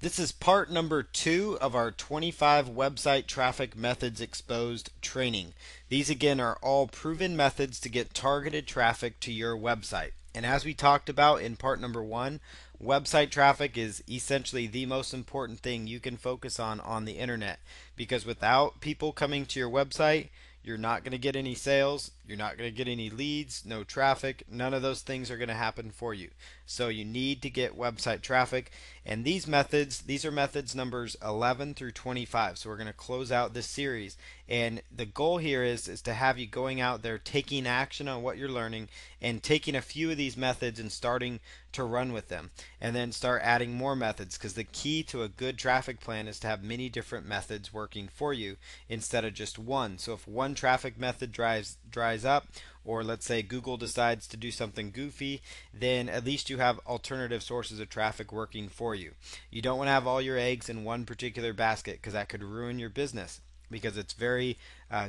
This is part number 2 of our 25 website traffic methods exposed training. These again are all proven methods to get targeted traffic to your website. And as we talked about in part number 1, website traffic is essentially the most important thing you can focus on the internet, because without people coming to your website, you're not going to get any sales, you're not going to get any leads, no traffic, none of those things are going to happen for you. So you need to get website traffic, and these are methods numbers 11 through 25. So we're going to close out this series, and the goal here is to have you going out there taking action on what you're learning and taking a few of these methods and starting to run with them, and then start adding more methods, because the key to a good traffic plan is to have many different methods working for you instead of just one. So if one traffic method dries up, or let's say Google decides to do something goofy, then at least you have alternative sources of traffic working for you. You don't want to have all your eggs in one particular basket, because that could ruin your business, because it's very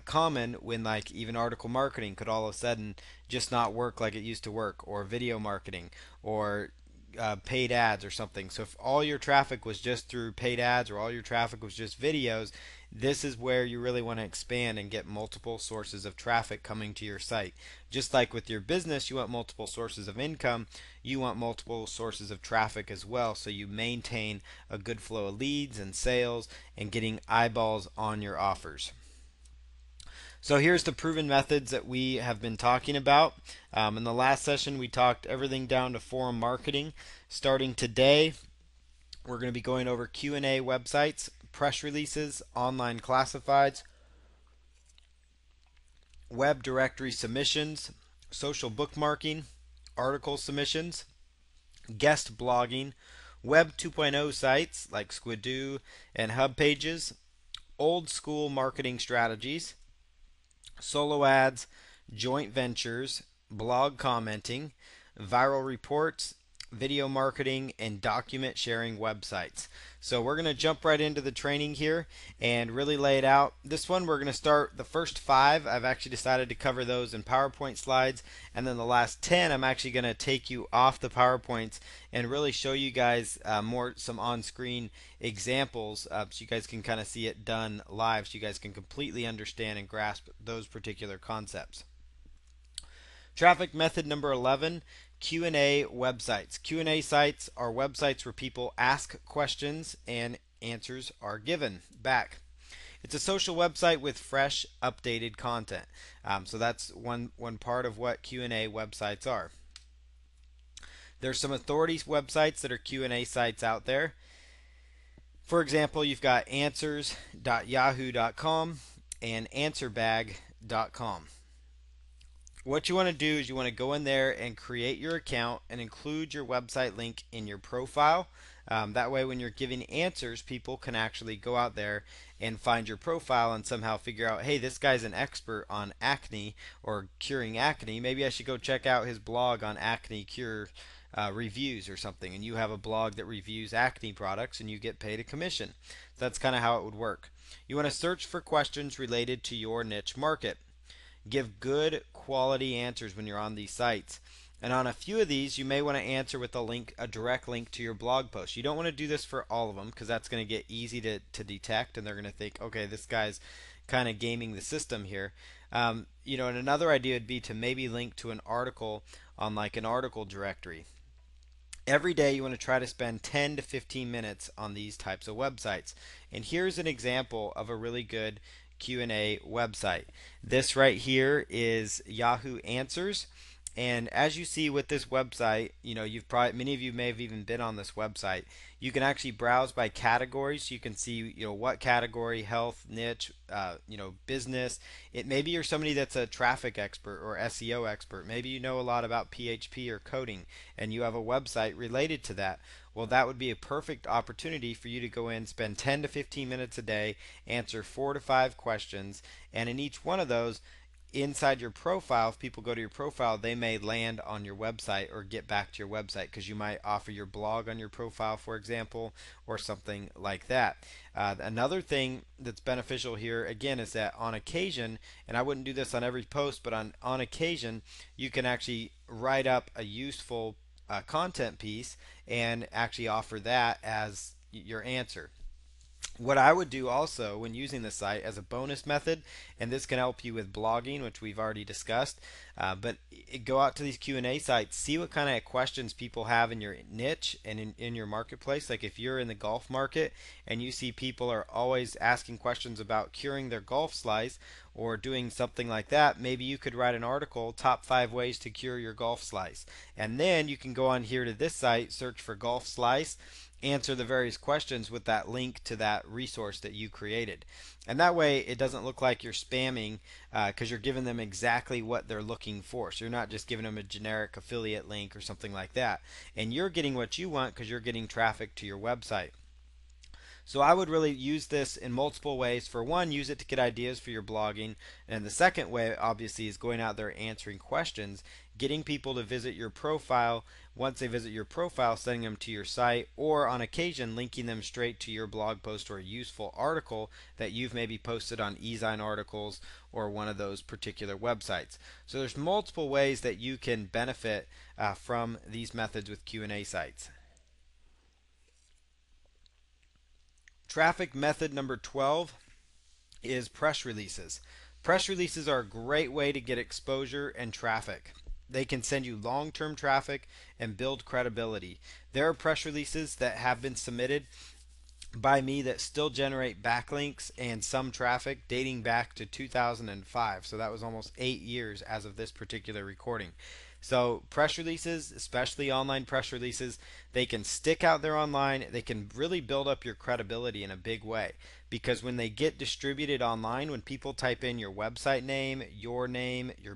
common when like even article marketing could all of a sudden just not work like it used to work, or video marketing, or paid ads or something. So if all your traffic was just through paid ads, or all your traffic was just videos, this is where you really want to expand and get multiple sources of traffic coming to your site. Just like with your business, you want multiple sources of income, you want multiple sources of traffic as well, so you maintain a good flow of leads and sales and getting eyeballs on your offers. So here's the proven methods that we have been talking about. In the last session, we talked everything down to forum marketing. Starting today, we're going to be going over Q&A websites, press releases, online classifieds, web directory submissions, social bookmarking, article submissions, guest blogging, Web 2.0 sites like Squidoo and Hub Pages, old school marketing strategies, solo ads, joint ventures, blog commenting, viral reports, video marketing, and document sharing websites. So we're going to jump right into the training here and really lay it out. This one we're going to start the first 5. I've actually decided to cover those in PowerPoint slides, and then the last 10 I'm actually going to take you off the PowerPoints and really show you guys some on-screen examples, so you guys can kind of see it done live, so you guys can completely understand and grasp those particular concepts. Traffic method number 11, Q&A websites. Q&A sites are websites where people ask questions and answers are given back. It's a social website with fresh, updated content. So that's one part of what Q&A websites are. There's some authorities websites that are Q&A sites out there. For example, you've got answers.yahoo.com and answerbag.com. What you want to do is you want to go in there and create your account and include your website link in your profile. That way when you're giving answers, people can actually go out there and find your profile and somehow figure out, hey, this guy's an expert on acne or curing acne. Maybe I should go check out his blog on acne cure reviews or something. And you have a blog that reviews acne products and you get paid a commission. So that's kind of how it would work. You want to search for questions related to your niche market. Give good quality answers when you're on these sites. And on a few of these, you may want to answer with a direct link to your blog post. You don't want to do this for all of them, because that's going to get easy to detect, and they're going to think, okay, this guy's kind of gaming the system here. And another idea would be to maybe link to an article on like an article directory. Every day you want to try to spend 10 to 15 minutes on these types of websites. And here's an example of a really good Q&A website. This right here is Yahoo Answers. And as you see with this website, many of you may have even been on this website. You can actually browse by categories. You can see, what category: health, niche, business. Maybe you're somebody that's a traffic expert or SEO expert. Maybe you know a lot about PHP or coding, and you have a website related to that. Well, that would be a perfect opportunity for you to go in, spend 10 to 15 minutes a day, answer 4 to 5 questions, and in each one of those, inside your profile, if people go to your profile, they may land on your website or get back to your website, because you might offer your blog on your profile, for example, or something like that. Another thing that's beneficial here, again, is that on occasion, and I wouldn't do this on every post, but on occasion, you can actually write up a useful content piece and actually offer that as your answer. What I would do also when using the site as a bonus method, and this can help you with blogging, which we've already discussed, but go out to these Q&A sites, see what kind of questions people have in your niche and in your marketplace. Like if you're in the golf market and you see people are always asking questions about curing their golf slice or doing something like that, maybe you could write an article, top 5 ways to cure your golf slice. And then you can go on here to this site, search for golf slice, answer the various questions with that link to that resource that you created. And that way it doesn't look like you're spamming because you're giving them exactly what they're looking for. So you're not just giving them a generic affiliate link or something like that. And you're getting what you want because you're getting traffic to your website. So I would really use this in multiple ways. For one, use it to get ideas for your blogging. And the second way, obviously, is going out there answering questions, getting people to visit your profile. Once they visit your profile, sending them to your site, or on occasion, linking them straight to your blog post or a useful article that you've maybe posted on eZine articles or one of those particular websites. So there's multiple ways that you can benefit from these methods with Q&A sites. Traffic method number 12 is press releases. Press releases are a great way to get exposure and traffic. They can send you long-term traffic and build credibility. There are press releases that have been submitted by me that still generate backlinks and some traffic dating back to 2005. So that was almost 8 years as of this particular recording. So press releases, especially online press releases, they can stick out there online. They can really build up your credibility in a big way because when they get distributed online, when people type in your website name, your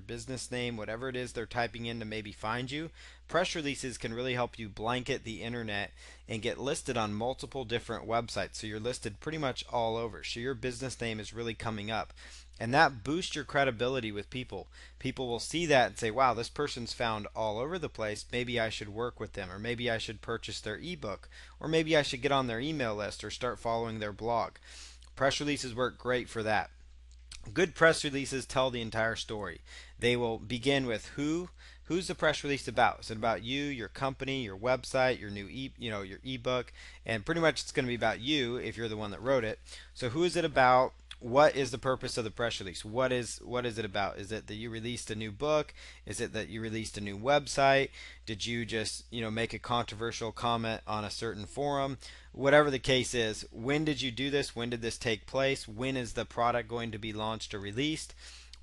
business name, whatever it is they're typing in to maybe find you, press releases can really help you blanket the internet and get listed on multiple different websites. So you're listed pretty much all over. So your business name is really coming up. And that boosts your credibility with people. People will see that and say, wow, this person's found all over the place. Maybe I should work with them, or maybe I should purchase their ebook, or maybe I should get on their email list or start following their blog. Press releases work great for that. Good press releases tell the entire story. They will begin with who's the press release about? Is it about you, your company, your website, your your ebook, and pretty much it's going to be about you if you're the one that wrote it. So who is it about? What is the purpose of the press release? What is it about? Is it that you released a new book? Is it that you released a new website? Did you just, make a controversial comment on a certain forum? Whatever the case is, when did you do this? When did this take place? When is the product going to be launched or released?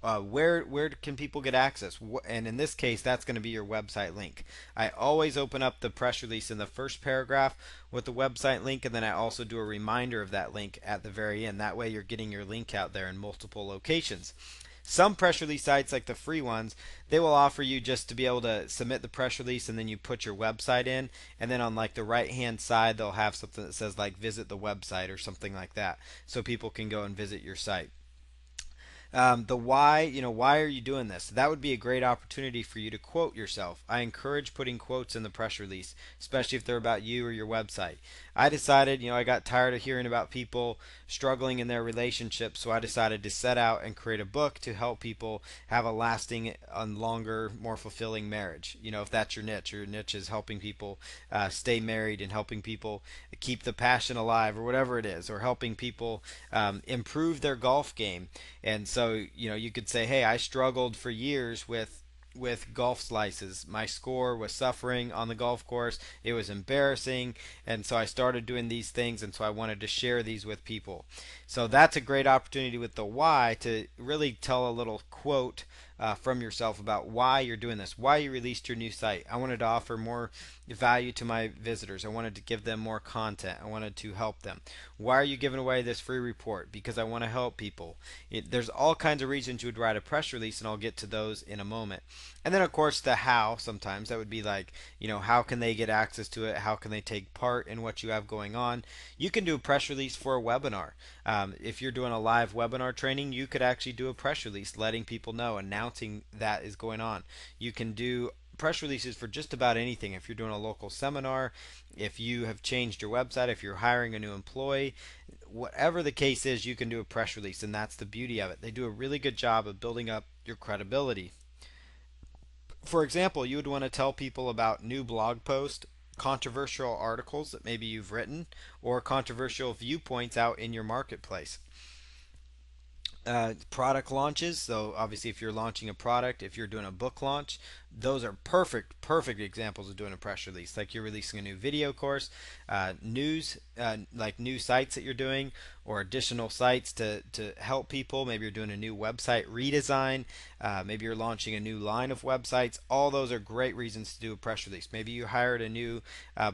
Where can people get access? And in this case, that's going to be your website link. I always open up the press release in the first paragraph with the website link, and then I also do a reminder of that link at the very end. That way you're getting your link out there in multiple locations. Some press release sites, like the free ones, they will offer you just to be able to submit the press release and then you put your website in, and then on like the right hand side they'll have something that says like visit the website or something like that, so people can go and visit your site. The why, why are you doing this? That would be a great opportunity for you to quote yourself. I encourage putting quotes in the press release, especially if they're about you or your website. I decided, I got tired of hearing about people struggling in their relationships, so I decided to set out and create a book to help people have a lasting and longer, more fulfilling marriage. If that's your niche is helping people stay married and helping people keep the passion alive or whatever it is, or helping people improve their golf game. And so, you could say, hey, I struggled for years with golf slices. My score was suffering on the golf course. It was embarrassing. And so I started doing these things. And so I wanted to share these with people. So that's a great opportunity with the why to really tell a little quote from yourself about why you're doing this, why you released your new site. I wanted to offer more value to my visitors. I wanted to give them more content. I wanted to help them. Why are you giving away this free report? Because I want to help people. There's all kinds of reasons you would write a press release, and I'll get to those in a moment. And then, of course, the how. Sometimes that would be like, how can they get access to it? How can they take part in what you have going on? You can do a press release for a webinar. If you're doing a live webinar training, you could actually do a press release letting people know, announcing that is going on. You can do press releases for just about anything. If you're doing a local seminar, if you have changed your website, if you're hiring a new employee, whatever the case is, you can do a press release, and that's the beauty of it. They do a really good job of building up your credibility. For example, you would want to tell people about new blog posts controversial articles that maybe you've written or controversial viewpoints out in your marketplace. Product launches. So obviously, if you're launching a product, if you're doing a book launch, those are perfect examples of doing a press release. Like you're releasing a new video course, news, like new sites that you're doing, or additional sites to help people. Maybe you're doing a new website redesign. Maybe you're launching a new line of websites. All those are great reasons to do a press release. Maybe you hired a new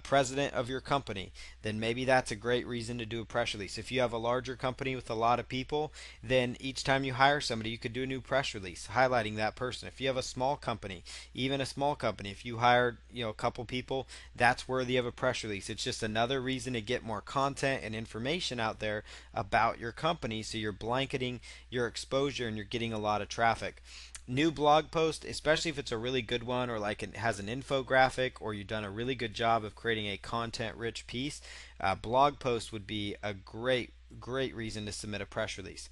president of your company. Then maybe that's a great reason to do a press release. If you have a larger company with a lot of people, then each time you hire somebody, you could do a new press release highlighting that person. If you have a small company, even a small company, if you hired, a couple people, that's worthy of a press release. It's just another reason to get more content and information out there about your company, so you're blanketing your exposure and you're getting a lot of traffic. New blog post, especially if it's a really good one, or like it has an infographic, or you've done a really good job of creating a content rich piece, blog post would be a great reason to submit a press release.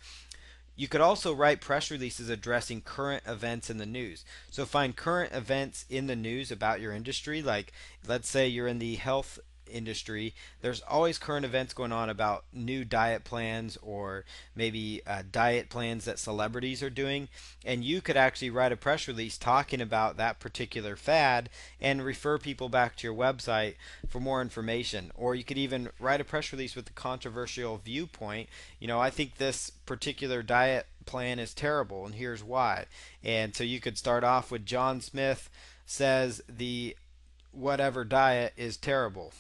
You could also write press releases addressing current events in the news. So find current events in the news about your industry. Like, let's say you're in the health industry, there's always current events going on about new diet plans, or maybe diet plans that celebrities are doing. And you could actually write a press release talking about that particular fad and refer people back to your website for more information. Or you could even write a press release with a controversial viewpoint. I think this particular diet plan is terrible, and here's why. And so you could start off with John Smith says the whatever diet is terrible.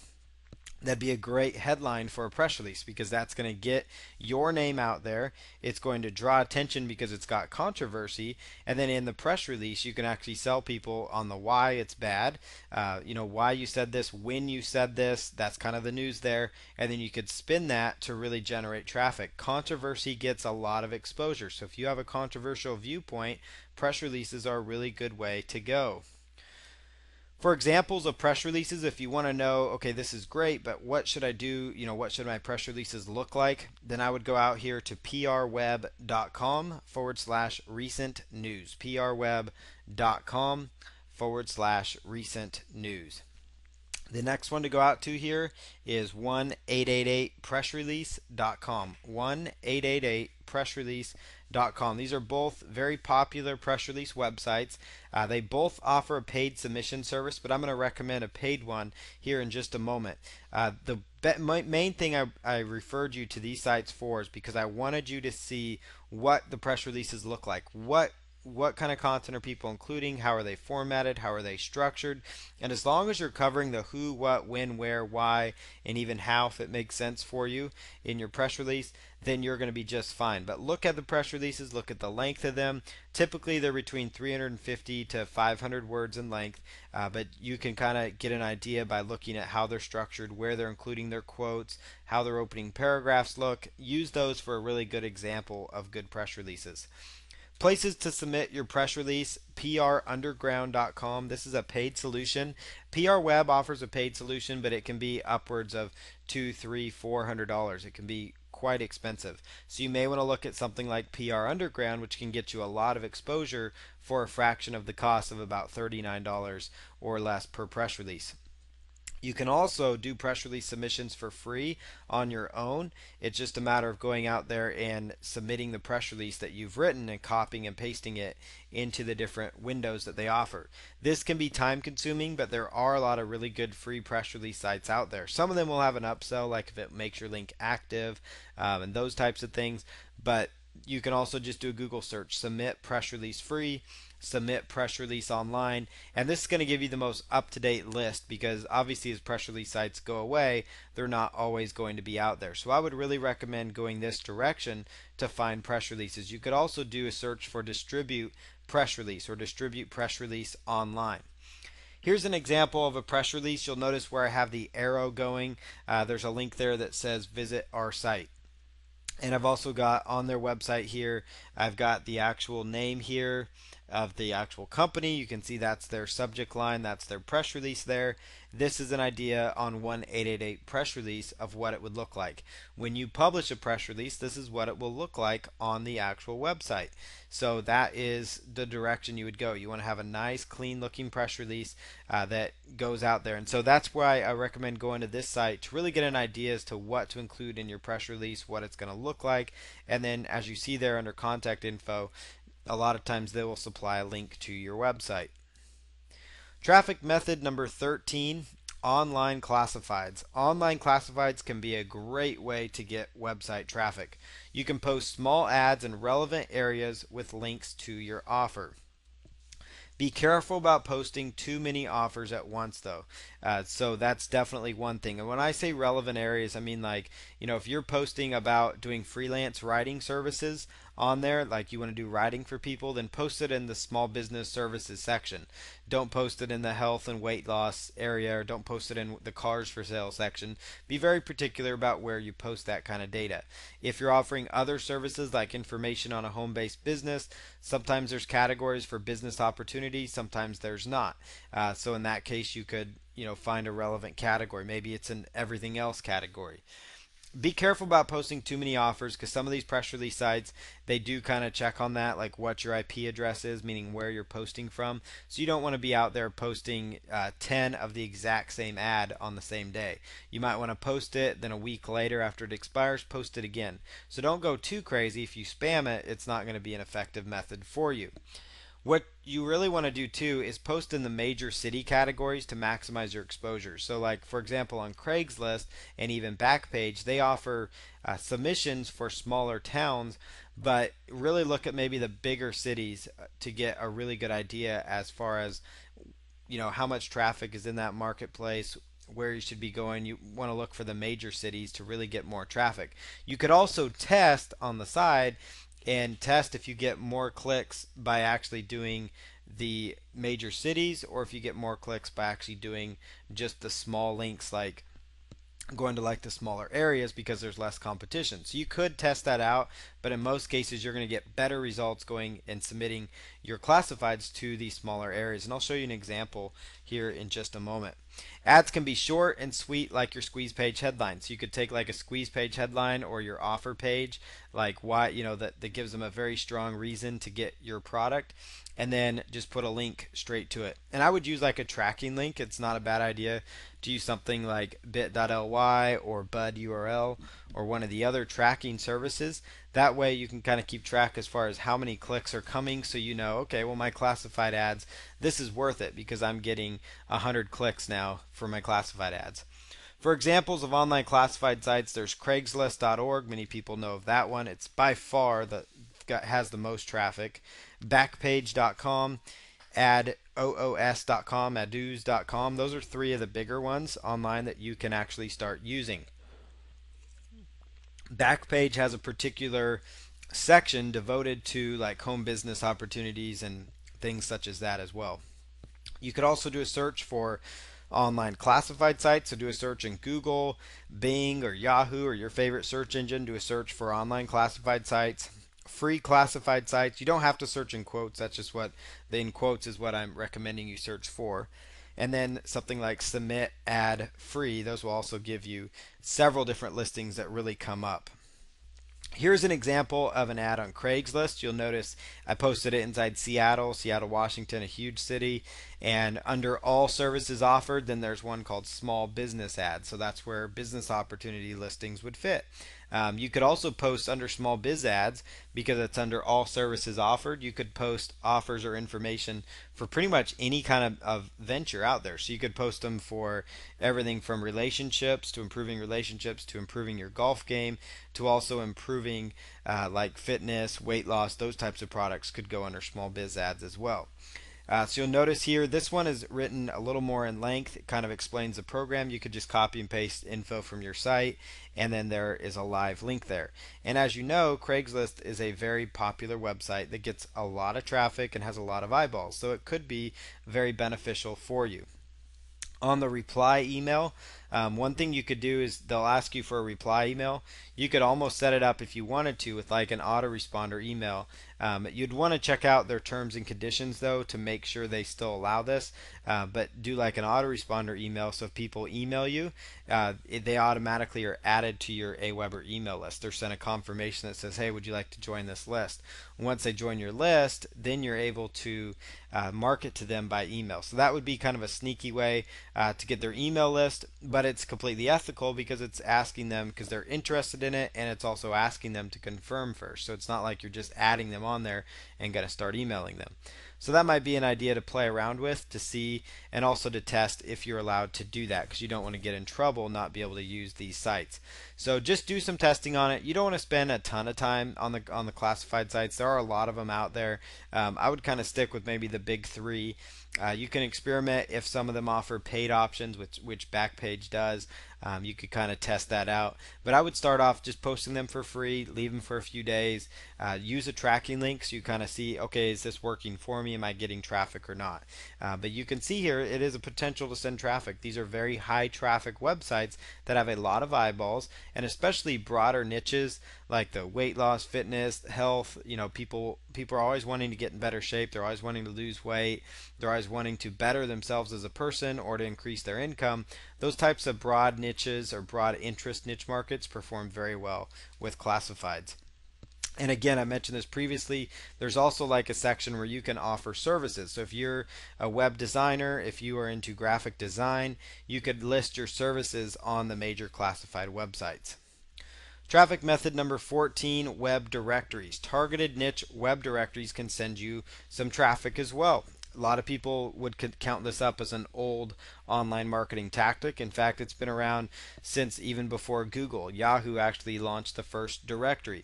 That'd be a great headline for a press release, because that's going to get your name out there. It's going to draw attention because it's got controversy. And then in the press release, you can actually sell people on the why it's bad, why you said this, when you said this. That's kind of the news there. And then you could spin that to really generate traffic. Controversy gets a lot of exposure. So if you have a controversial viewpoint, press releases are a really good way to go. For examples of press releases, if you want to know, okay, this is great, but what should I do? What should my press releases look like? Then I would go out here to prweb.com/recent news. prweb.com/recent news. The next one to go out to here is 1-888-pressrelease.com. 1-888-pressrelease.com. These are both very popular press release websites. They both offer a paid submission service, but I'm going to recommend a paid one here in just a moment. The main thing I referred you to these sites for is because I wanted you to see what the press releases look like. What kind of content are people including? How are they formatted? How are they structured? And as long as you're covering the who, what, when, where, why, and even how, if it makes sense for you in your press release, then you're going to be just fine. But look at the press releases, look at the length of them. Typically, they're between 350 to 500 words in length, but you can kind of get an idea by looking at how they're structured, where they're including their quotes, how their opening paragraphs look. Use those for a really good example of good press releases. Places to submit your press release: prunderground.com. This is a paid solution. PR Web offers a paid solution, but it can be upwards of $200, $300, $400. It can be quite expensive. So you may want to look at something like PR Underground, which can get you a lot of exposure for a fraction of the cost of about $39 or less per press release. You can also do press release submissions for free on your own. It's just a matter of going out there and submitting the press release that you've written and copying and pasting it into the different windows that they offer. This can be time consuming, but there are a lot of really good free press release sites out there. Some of them will have an upsell, like if it makes your link active, and those types of things. But you can also just do a Google search, submit press release free, submit press release online, and this is going to give you the most up-to-date list, because obviously as press release sites go away, they're not always going to be out there. So I would really recommend going this direction to find press releases. You could also do a search for distribute press release or distribute press release online. Here's an example of a press release. You'll notice where I have the arrow going. There's a link there that says visit our site. And I've also got on their website here, I've got the actual name here. of the actual company. You can see that's their subject line, that's their press release there. This is an idea on one 888 press release of what it would look like. When you publish a press release, this is what it will look like on the actual website. So that is the direction you would go. You want to have a nice, clean looking press release that goes out there. And so that's why I recommend going to this site to really get an idea as to what to include in your press release, what it's going to look like. And then as you see there under contact info, a lot of times they will supply a link to your website. Traffic method number 13, online classifieds. Online classifieds can be a great way to get website traffic. You can post small ads in relevant areas with links to your offer. Be careful about posting too many offers at once, though. So that's definitely one thing. And when I say relevant areas, I mean like, if you're posting about doing freelance writing services on there, like you want to do writing for people, then post it in the small business services section. Don't post it in the health and weight loss area, or don't post it in the cars for sale section. Be very particular about where you post that kind of data. If you're offering other services like information on a home-based business, sometimes there's categories for business opportunities, sometimes there's not. So in that case, you could find a relevant category. Maybe it's an everything else category. Be careful about posting too many offers, because some of these press release sites, they do kind of check on that, like what your IP address is, meaning where you're posting from. So you don't want to be out there posting 10 of the exact same ad on the same day. You might want to post it, then a week later after it expires, post it again. So don't go too crazy. If you spam it, it's not going to be an effective method for you. What you really want to do too is post in the major city categories to maximize your exposure. So like for example on Craigslist and even Backpage, they offer submissions for smaller towns, but really look at maybe the bigger cities to get a really good idea as far as how much traffic is in that marketplace, where you should be going. You want to look for the major cities to really get more traffic. You could also test on the side and test if you get more clicks by actually doing the major cities, or if you get more clicks by actually doing just the small links, like going to like the smaller areas, because there's less competition. So you could test that out, but in most cases you're going to get better results going and submitting your classifieds to these smaller areas. And I'll show you an example here in just a moment. Ads can be short and sweet, like your squeeze page headline. So you could take like a squeeze page headline or your offer page, like why, that gives them a very strong reason to get your product, and then just put a link straight to it. And I would use like a tracking link. It's not a bad idea to use something like bit.ly or bud URL or one of the other tracking services. That way you can kind of keep track as far as how many clicks are coming, so okay, well, my classified ads, this is worth it because I'm getting 100 clicks now for my classified ads. For examples of online classified sites, there's Craigslist.org. Many people know of that one. It's by far has the most traffic. Backpage.com, adoos.com, adoos.com. Those are three of the bigger ones online that you can actually start using. Backpage has a particular section devoted to like home business opportunities and things such as that as well. You could also do a search for online classified sites. So do a search in Google, Bing, or Yahoo, or your favorite search engine. Do a search for online classified sites. Free classified sites. You don't have to search in quotes. That's just what the in quotes is what I'm recommending you search for. And then something like submit ad free. Those will also give you several different listings that really come up. Here's an example of an ad on Craigslist. You'll notice I posted it inside Seattle, Washington, a huge city. And under all services offered, then there's one called small business ads. So that's where business opportunity listings would fit. You could also post under small biz ads because it's under all services offered. You could post offers or information for pretty much any kind of venture out there. So you could post them for everything from relationships to improving your golf game, to also improving like fitness, weight loss. Those types of products could go under small biz ads as well. So you'll notice here, this one is written a little more in length. It kind of explains the program. You could just copy and paste info from your site, and then there is a live link there. And as you know, Craigslist is a very popular website that gets a lot of traffic and has a lot of eyeballs. So it could be very beneficial for you. On the reply email, One thing you could do is they'll ask you for a reply email. You could almost set it up if you wanted to with like an autoresponder email. You'd want to check out their terms and conditions though to make sure they still allow this. But do like an autoresponder email so if people email you, they automatically are added to your Aweber email list. They're sent a confirmation that says, "Hey, would you like to join this list?" Once they join your list, then you're able to market to them by email. So that would be kind of a sneaky way to get their email list, but it's completely ethical because it's asking them because they're interested in it, and it's also asking them to confirm first. So it's not like you're just adding them on there and going to start emailing them. So that might be an idea to play around with to see and also to test if you're allowed to do that because you don't want to get in trouble not be able to use these sites. So just do some testing on it. You don't want to spend a ton of time on the classified sites. There are a lot of them out there. I would kind of stick with maybe the big three. You can experiment if some of them offer paid options, which Backpage does. You could kind of test that out. But I would start off just posting them for free, leave them for a few days, use a tracking link so you kind of see, okay, is this working for me? Am I getting traffic or not? But you can see here it is a potential to send traffic. These are very high traffic websites that have a lot of eyeballs, and especially broader niches like the weight loss, fitness, health. You know, people are always wanting to get in better shape. They're always wanting to lose weight. They're always wanting to better themselves as a person or to increase their income. Those types of broad niches or broad interest niche markets perform very well with classifieds. And again, I mentioned this previously, there's also like a section where you can offer services. So if you're a web designer, if you are into graphic design, you could list your services on the major classified websites. Traffic method number 14, web directories. Targeted niche web directories can send you some traffic as well. A lot of people would count this up as an old online marketing tactic. In fact, it's been around since even before Google. Yahoo actually launched the first directory.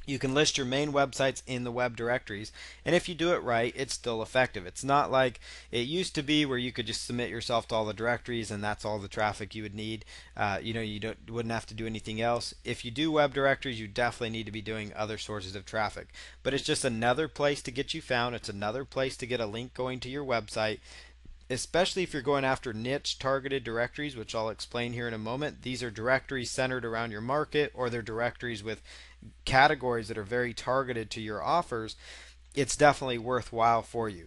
You can list your main websites in the web directories, and if you do it right, it's still effective. It's not like it used to be where you could just submit yourself to all the directories and that's all the traffic you would need. You wouldn't have to do anything else. If you do web directories, you definitely need to be doing other sources of traffic. But it's just another place to get you found. It's another place to get a link going to your website, especially if you're going after niche targeted directories, which I'll explain here in a moment. These are directories centered around your market, or they're directories with categories that are very targeted to your offers. It's definitely worthwhile for you.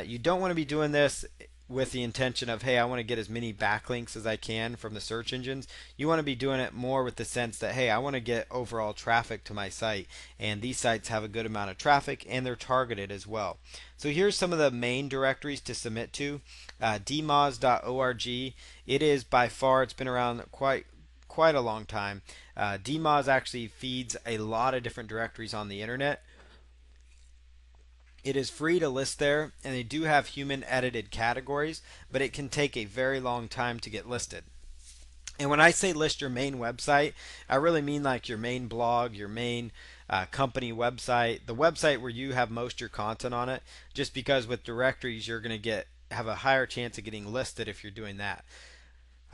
You don't want to be doing this with the intention of, hey, I want to get as many backlinks as I can from the search engines. You want to be doing it more with the sense that, hey, I want to get overall traffic to my site, and these sites have a good amount of traffic and they're targeted as well. So here's some of the main directories to submit to. dmoz.org. It is by far, it's been around quite a long time. DMOZ actually feeds a lot of different directories on the internet. It is free to list there, and they do have human edited categories, but it can take a very long time to get listed. And when I say list your main website, I really mean like your main blog, your main company website, the website where you have most of your content on it, just because with directories you're going to have a higher chance of getting listed if you're doing that.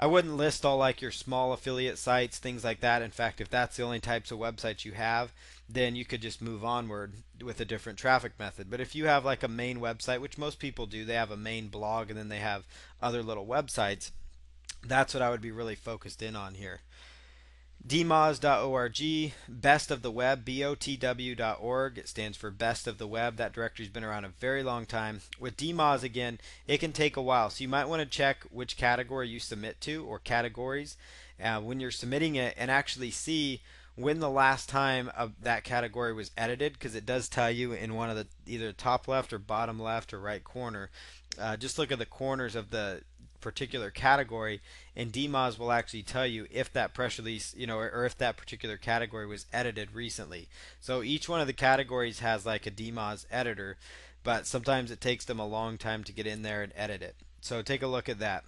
I wouldn't list all like your small affiliate sites, things like that. In fact, if that's the only types of websites you have, then you could just move onward with a different traffic method. But if you have like a main website, which most people do, they have a main blog and then they have other little websites. That's what I would be really focused in on here. dmoz.org, best of the web, botw.org. It stands for best of the web. That directory's been around a very long time. With dmoz, again, it can take a while. So you might want to check which category you submit to, or categories, when you're submitting it, and actually see when the last time that category was edited, because it does tell you in one of the either top left or bottom left or right corner. Just look at the corners of the particular category, and DMOZ will actually tell you if that press release, or if that particular category was edited recently. So each one of the categories has like a DMOZ editor, but sometimes it takes them a long time to get in there and edit it. So take a look at that.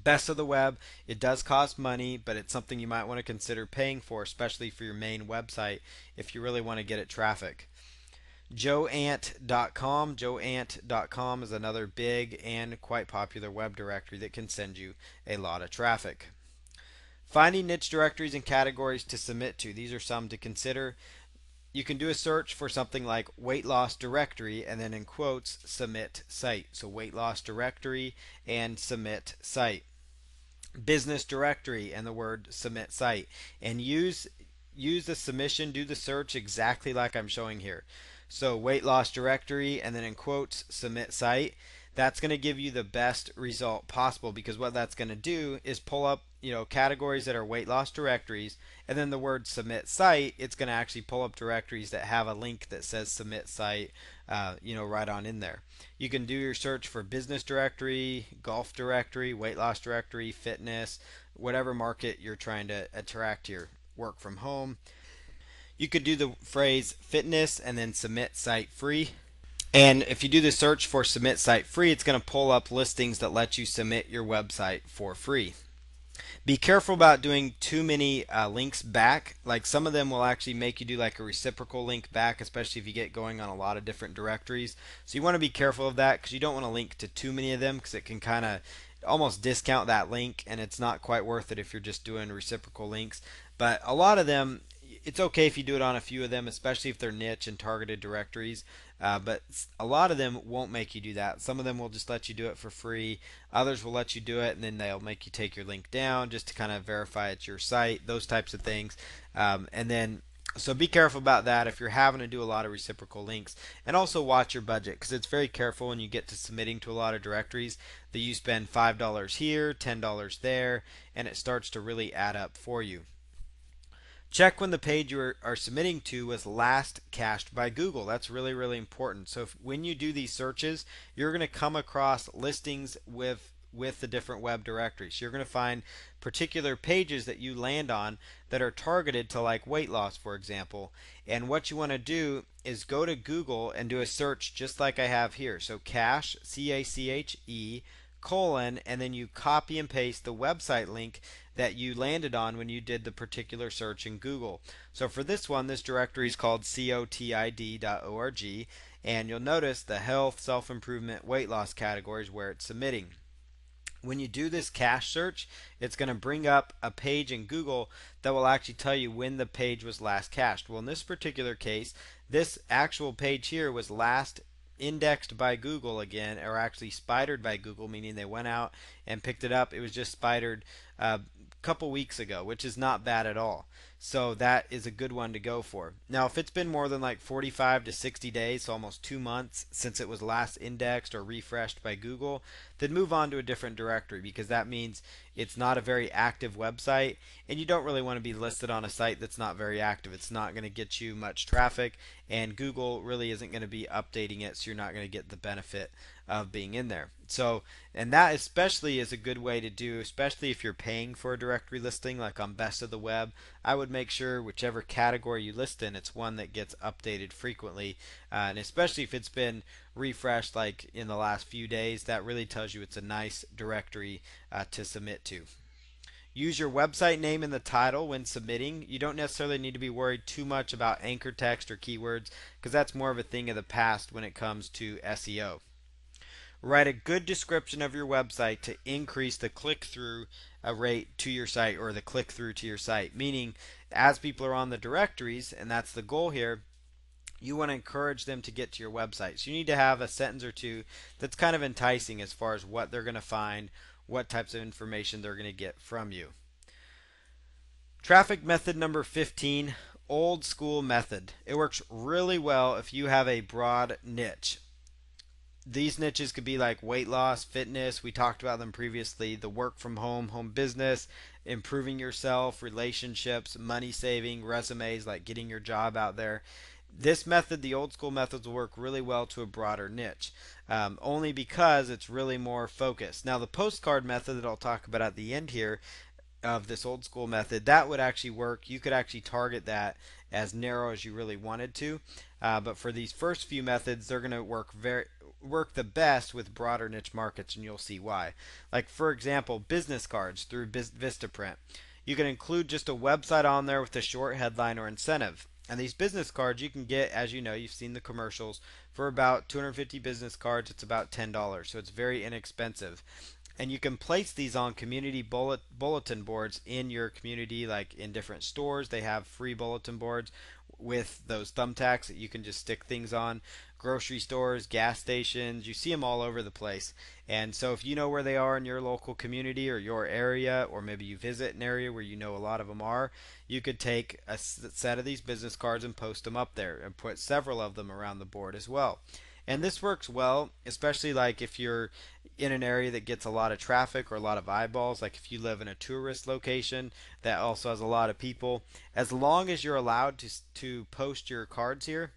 Best of the web, it does cost money, but it's something you might want to consider paying for, especially for your main website if you really want to get it traffic. joeant.com. joeant.com is another big and quite popular web directory that can send you a lot of traffic. Finding niche directories and categories to submit to. These are some to consider. You can do a search for something like weight loss directory and then in quotes submit site. So weight loss directory and submit site. business directory and the word submit site, and use the submission, do the search exactly like I'm showing here. So weight loss directory and then in quotes submit site. That's going to give you the best result possible, because what that's going to do is pull up, categories that are weight loss directories, and then the word submit site, it's going to actually pull up directories that have a link that says submit site, right on in there. You can do your search for business directory, golf directory, weight loss directory, fitness, whatever market you're trying to attract your work from home. You could do the phrase fitness and then submit site free. And if you do the search for submit site free, it's going to pull up listings that let you submit your website for free. Be careful about doing too many links back. Like some of them will actually make you do like a reciprocal link back, especially if you get going on a lot of different directories. So you want to be careful of that, because you don't want to link to too many of them, because it can kind of almost discount that link, and it's not quite worth it if you're just doing reciprocal links. But a lot of them, it's okay if you do it on a few of them, especially if they're niche and targeted directories. But a lot of them won't make you do that. Some of them will just let you do it for free. Others will let you do it, and then they'll make you take your link down just to kind of verify it's your site, those types of things. And then so be careful about that if you're having to do a lot of reciprocal links. And also watch your budget, because it's very careful when you get to submitting to a lot of directories that you spend $5 here, $10 there, and it starts to really add up for you. Check when the page you are submitting to was last cached by Google. That's really, really important. So when you do these searches, you're going to come across listings with the different web directories. So you're going to find particular pages that you land on that are targeted to like weight loss, for example. And what you want to do is go to Google and do a search just like I have here. So cache, CACHE, colon, and then you copy and paste the website link that you landed on when you did the particular search in Google. So for this one, this directory is called cotid.org, and you'll notice the health, self-improvement, weight loss categories where it's submitting. When you do this cache search, it's going to bring up a page in Google that will actually tell you when the page was last cached. Well, in this particular case, this actual page here was last indexed by Google again, or actually spidered by Google, meaning they went out and picked it up. It was just spidered a couple weeks ago, which is not bad at all. So that is a good one to go for. Now, if it's been more than like 45 to 60 days, so almost 2 months since it was last indexed or refreshed by Google, then move on to a different directory, because that means it's not a very active website, and you don't really want to be listed on a site that's not very active. It's not going to get you much traffic, and Google really isn't going to be updating it, so you're not going to get the benefit of being in there. So, and that especially is a good way to do, especially if you're paying for a directory listing like on Best of the Web. I would make sure whichever category you list in, it's one that gets updated frequently, and especially if it's been refreshed like in the last few days, that really tells you it's a nice directory to submit to. Use your website name in the title when submitting. You don't necessarily need to be worried too much about anchor text or keywords, because that's more of a thing of the past when it comes to SEO. Write a good description of your website to increase the click-through rate to your site, or the click-through to your site. Meaning, as people are on the directories, and that's the goal here, you want to encourage them to get to your website. So you need to have a sentence or two that's kind of enticing as far as what they're going to find, what types of information they're going to get from you. Traffic method number 15, old school method. It works really well if you have a broad niche. These niches could be like weight loss, fitness, we talked about them previously, the work from home, home business, improving yourself, relationships, money saving, resumes, like getting your job out there. This method, the old school methods, will work really well to a broader niche, only because it's really more focused. Now, the postcard method that I'll talk about at the end here of this old school method, that would actually work. You could actually target that as narrow as you really wanted to. But for these first few methods, they're going to work the best with broader niche markets, and you'll see why. Like for example, business cards through Vistaprint. You can include just a website on there with a short headline or incentive. And these business cards you can get, as you know, you've seen the commercials, for about 250 business cards, it's about $10. So it's very inexpensive. And you can place these on community bulletin boards in your community, like in different stores. They have free bulletin boards with those thumbtacks that you can just stick things on. grocery stores, gas stations. You see them all over the place. And so if you know where they are in your local community or your area, or maybe you visit an area where you know a lot of them are, you could take a set of these business cards and post them up there and put several of them around the board as well. And this works well, especially like if you're in an area that gets a lot of traffic or a lot of eyeballs, like if you live in a tourist location that also has a lot of people. As long as you're allowed to post your cards here,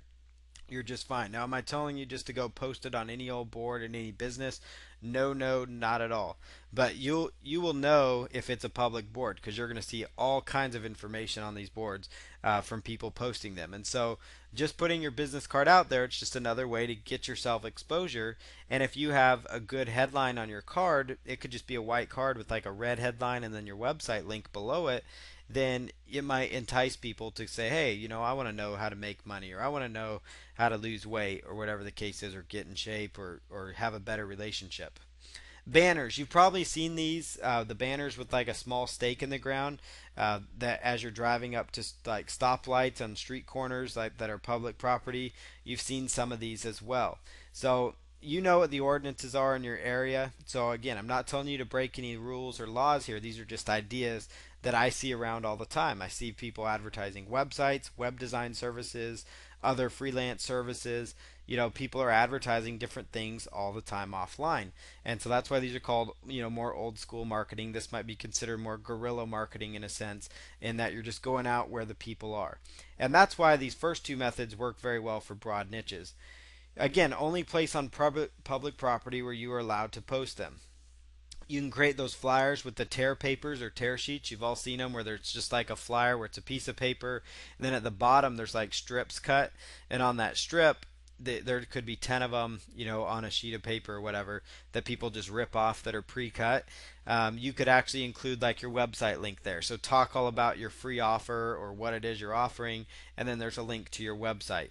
you're just fine. Now, am I telling you just to go post it on any old board in any business? No, no, not at all. But you will know if it's a public board because you're going to see all kinds of information on these boards from people posting them. And so, just putting your business card out there, it's just another way to get yourself exposure. And if you have a good headline on your card, it could just be a white card with like a red headline and then your website link below it, then it might entice people to say, hey, I want to know how to make money, or I want to know how to lose weight, or whatever the case is, or get in shape, or have a better relationship. Banners. You've probably seen these, the banners with like a small stake in the ground, that as you're driving up to like stoplights on street corners like that are public property. You've seen some of these as well. So you know what the ordinances are in your area. So again, I'm not telling you to break any rules or laws here. These are just ideas that I see around all the time. I see people advertising websites, web design services, other freelance services. People are advertising different things all the time offline. And so that's why these are called, more old school marketing. This might be considered more guerrilla marketing in a sense, in that you're just going out where the people are. And that's why these first two methods work very well for broad niches. Again, only place on public property where you are allowed to post them. You can create those flyers with the tear papers or tear sheets. You've all seen them where there's just like a flyer where it's a piece of paper, and then at the bottom there's like strips cut, and on that strip there could be 10 of them, on a sheet of paper or whatever, that people just rip off that are pre-cut. You could actually include like your website link there. So talk all about your free offer or what it is you're offering, and then there's a link to your website.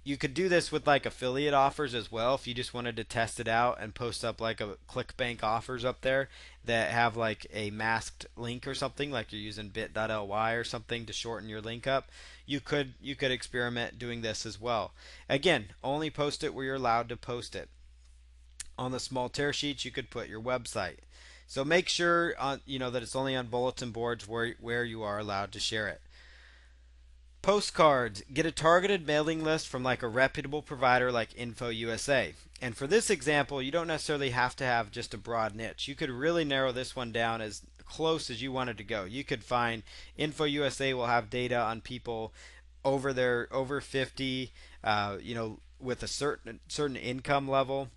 You could do this with like affiliate offers as well if you just wanted to test it out and post up like a ClickBank offers up there that have like a masked link or something, like you're using bit.ly or something to shorten your link up. You could experiment doing this as well. Again, only post it where you're allowed to post it. On the small tear sheets you could put your website. So make sure that it's only on bulletin boards where you are allowed to share it. Postcards. Get a targeted mailing list from like a reputable provider like InfoUSA. And for this example, you don't necessarily have to have just a broad niche. You could really narrow this one down as close as you wanted to go. You could find InfoUSA will have data on people over 50, with a certain income level.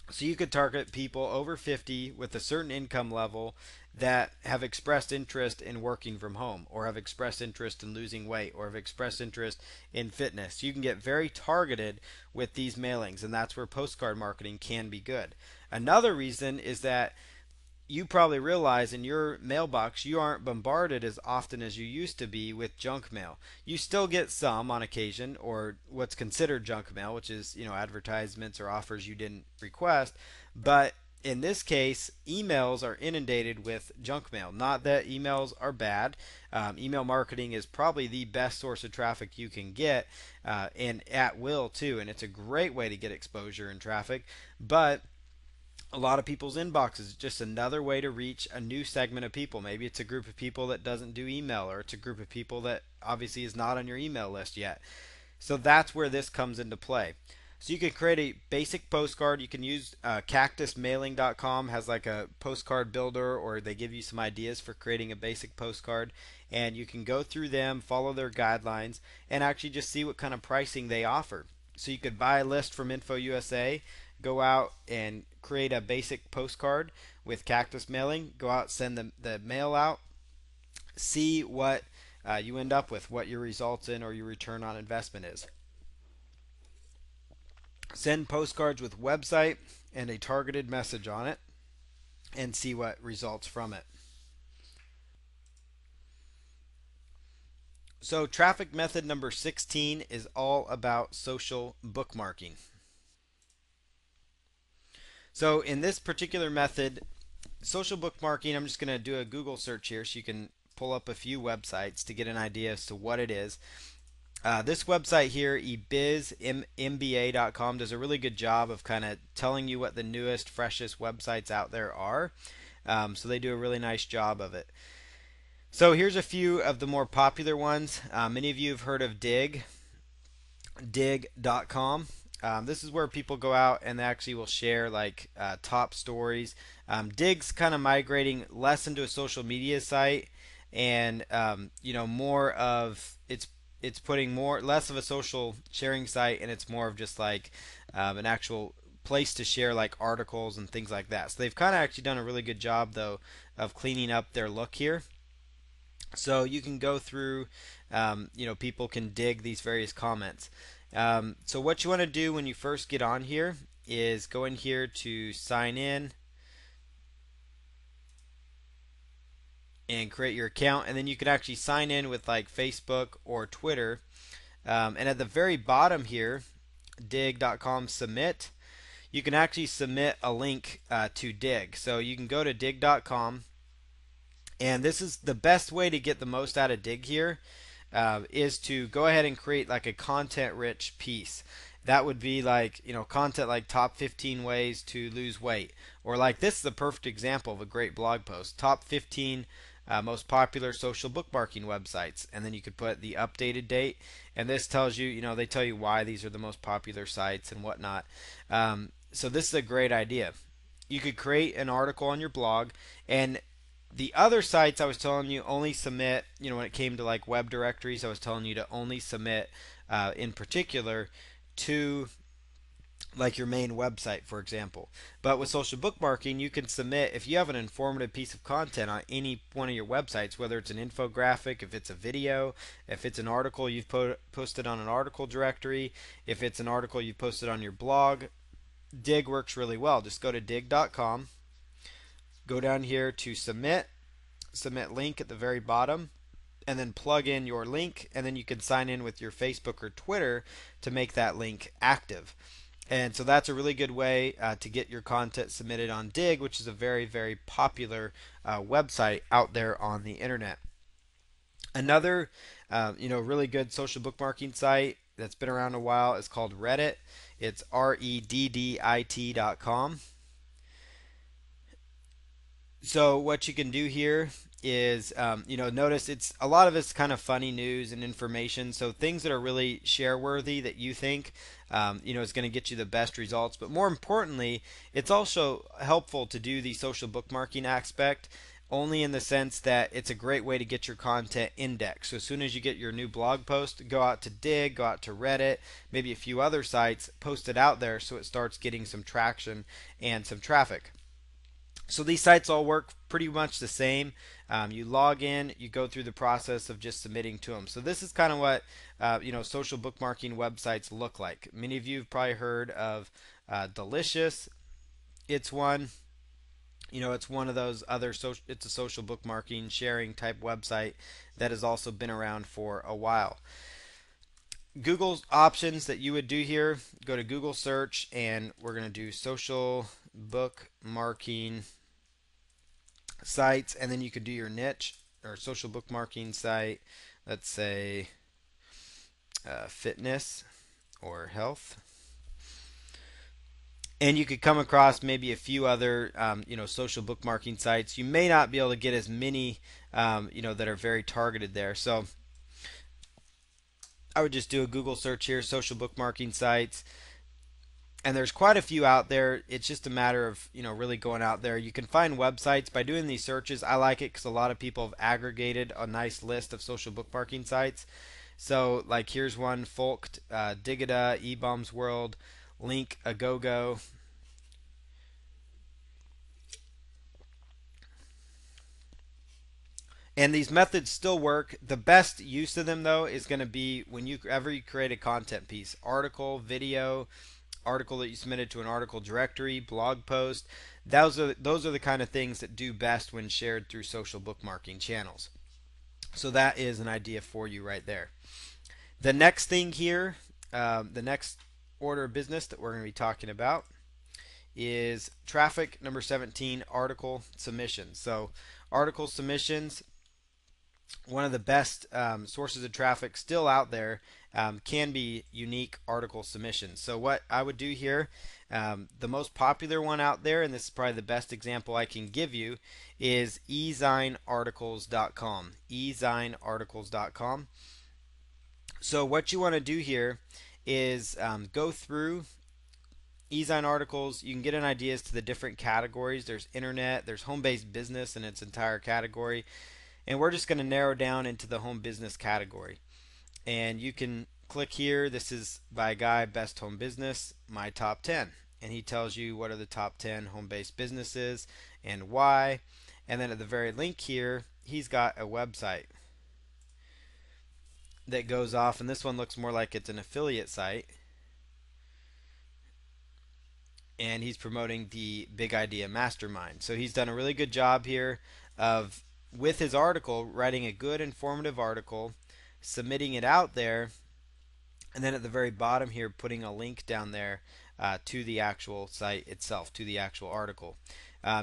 So you could target people over 50 with a certain income level that have expressed interest in working from home, or have expressed interest in losing weight, or have expressed interest in fitness. You can get very targeted with these mailings, and that's where postcard marketing can be good. Another reason is that you probably realize in your mailbox you aren't bombarded as often as you used to be with junk mail. You still get some on occasion, or what's considered junk mail, which is, advertisements or offers you didn't request. But in this case, emails are inundated with junk mail. Not that emails are bad. Email marketing is probably the best source of traffic you can get, and at will too. And it's a great way to get exposure and traffic. But a lot of people's inboxes is just another way to reach a new segment of people. Maybe it's a group of people that doesn't do email, or it's a group of people that obviously is not on your email list yet. So that's where this comes into play. So you can create a basic postcard. You can use cactusmailing.com has like a postcard builder, or they give you some ideas for creating a basic postcard, and you can go through them, follow their guidelines, and actually just see what kind of pricing they offer. So you could buy a list from InfoUSA, go out and create a basic postcard with Cactus Mailing, go out, send the mail out, see what you end up with, what your results in or your return on investment is. Send postcards with website and a targeted message on it, and see what results from it. So traffic method number 16 is all about social bookmarking. So in this particular method, social bookmarking, I'm just going to do a Google search here so you can pull up a few websites to get an idea as to what it is. This website here, ebizmba.com, does a really good job of kind of telling you what the newest, freshest websites out there are. So they do a really nice job of it. So here's a few of the more popular ones. Many of you have heard of dig.com. This is where people go out and they actually will share like top stories. Dig's kind of migrating less into a social media site, and more of it's putting more less of a social sharing site, and it's more of just like an actual place to share like articles and things like that. So they've kind of actually done a really good job though of cleaning up their look here. So you can go through, people can dig these various comments. So what you want to do when you first get on here is go in here to sign in and create your account, and then you can actually sign in with like Facebook or Twitter. And at the very bottom here, dig.com submit, you can actually submit a link to dig. So you can go to dig.com, and this is the best way to get the most out of dig here, is to go ahead and create like a content rich piece. That would be like, content like top 15 ways to lose weight. Or like this is the perfect example of a great blog post. Top 15 most popular social bookmarking websites. And then you could put the updated date. And this tells you, they tell you why these are the most popular sites and whatnot. So this is a great idea. You could create an article on your blog, and the other sites I was telling you only submit, when it came to like web directories, I was telling you to only submit in particular to like your main website, for example. But with social bookmarking, you can submit if you have an informative piece of content on any one of your websites, whether it's an infographic, if it's a video, if it's an article you've posted on an article directory, if it's an article you've posted on your blog. Dig works really well. Just go to dig.com, go down here to submit link at the very bottom, and then plug in your link, and then you can sign in with your Facebook or Twitter to make that link active. And so that's a really good way to get your content submitted on Dig, which is a very, very popular website out there on the internet. Another, really good social bookmarking site that's been around a while is called Reddit. It's reddit.com. So what you can do here is, notice it's a lot of it's kind of funny news and information. So things that are really share worthy that you think, is going to get you the best results. But more importantly, it's also helpful to do the social bookmarking aspect only in the sense that it's a great way to get your content indexed. So as soon as you get your new blog post, go out to Dig, go out to Reddit, maybe a few other sites, post it out there so it starts getting some traction and some traffic. So these sites all work pretty much the same. You log in, you go through the process of just submitting to them. So this is kind of what social bookmarking websites look like. Many of you have probably heard of Delicious. It's one. It's one of those other social. It's a social bookmarking sharing type website that has also been around for a while. Google's options that you would do here: go to Google search, and we're going to do social bookmarking sites, and then you could do your niche or social bookmarking site. Let's say fitness or health, and you could come across maybe a few other social bookmarking sites. You may not be able to get as many that are very targeted there. So I would just do a Google search here, social bookmarking sites, and there's quite a few out there. It's just a matter of really going out there. You can find websites by doing these searches. I like it because a lot of people have aggregated a nice list of social bookmarking sites. So like here's one: Folkt, Digida, eBombs World, Link, Agogo. And these methods still work. The best use of them though is going to be when you create a content piece, article, video, article that you submitted to an article directory, blog post. Those are the kind of things that do best when shared through social bookmarking channels. So that is an idea for you right there. The next thing here, the next order of business that we're going to be talking about is traffic number 17, article submissions. So article submissions, one of the best sources of traffic still out there can be unique article submissions. So what I would do here, the most popular one out there, and this is probably the best example I can give you, is ezinearticles.com. ezinearticles.com. So what you want to do here is go through Ezine articles. You can get an idea as to the different categories. There's internet, there's home-based business in its entire category, and we're just going to narrow down into the home business category. And you can click here. This is by a guy, Best Home Business, my top 10. And he tells you what are the top 10 home-based businesses and why. And then at the very link here, he's got a website that goes off, and this one looks more like it's an affiliate site. And he's promoting the Big Idea Mastermind. So he's done a really good job here of, with his article, writing a good informative article, submitting it out there, and then at the very bottom here putting a link down there to the actual site itself, to the actual article.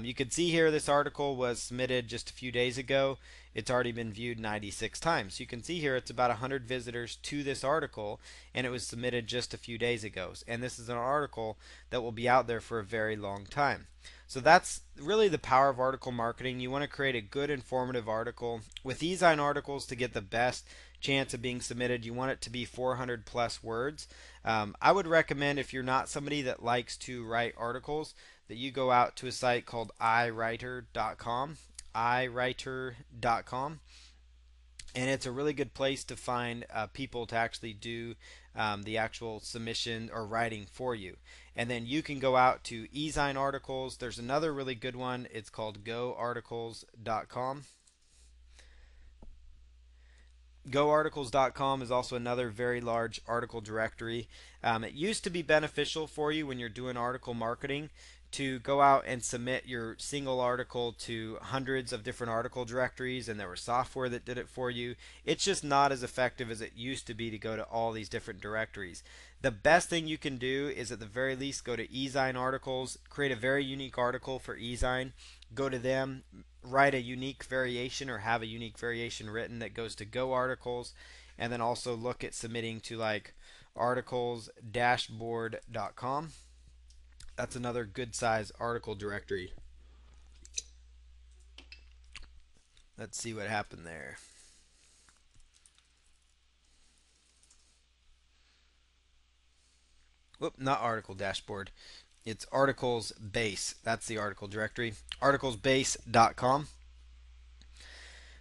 You can see here this article was submitted just a few days ago. It's already been viewed 96 times. You can see here it's about 100 visitors to this article, and it was submitted just a few days ago. And this is an article that will be out there for a very long time. So that's really the power of article marketing. You want to create a good informative article. With Ezine articles, to get the best chance of being submitted, you want it to be 400 plus words. I would recommend, if you're not somebody that likes to write articles, that you go out to a site called iWriter.com. iWriter.com. And it's a really good place to find people to actually do the actual submission or writing for you. And then you can go out to Ezine articles. There's another really good one. It's called GoArticles.com. GoArticles.com is also another very large article directory. It used to be beneficial for you when you're doing article marketing to go out and submit your single article to hundreds of different article directories, and there was software that did it for you. It's just not as effective as it used to be to go to all these different directories. The best thing you can do is at the very least go to Ezine articles, create a very unique article for Ezine, go to them, write a unique variation or have a unique variation written that goes to Go Articles, and then also look at submitting to like articles-dashboard.com. That's another good size article directory. Let's see what happened there. Whoop, not article dashboard. It's articles base. That's the article directory. Articlesbase.com.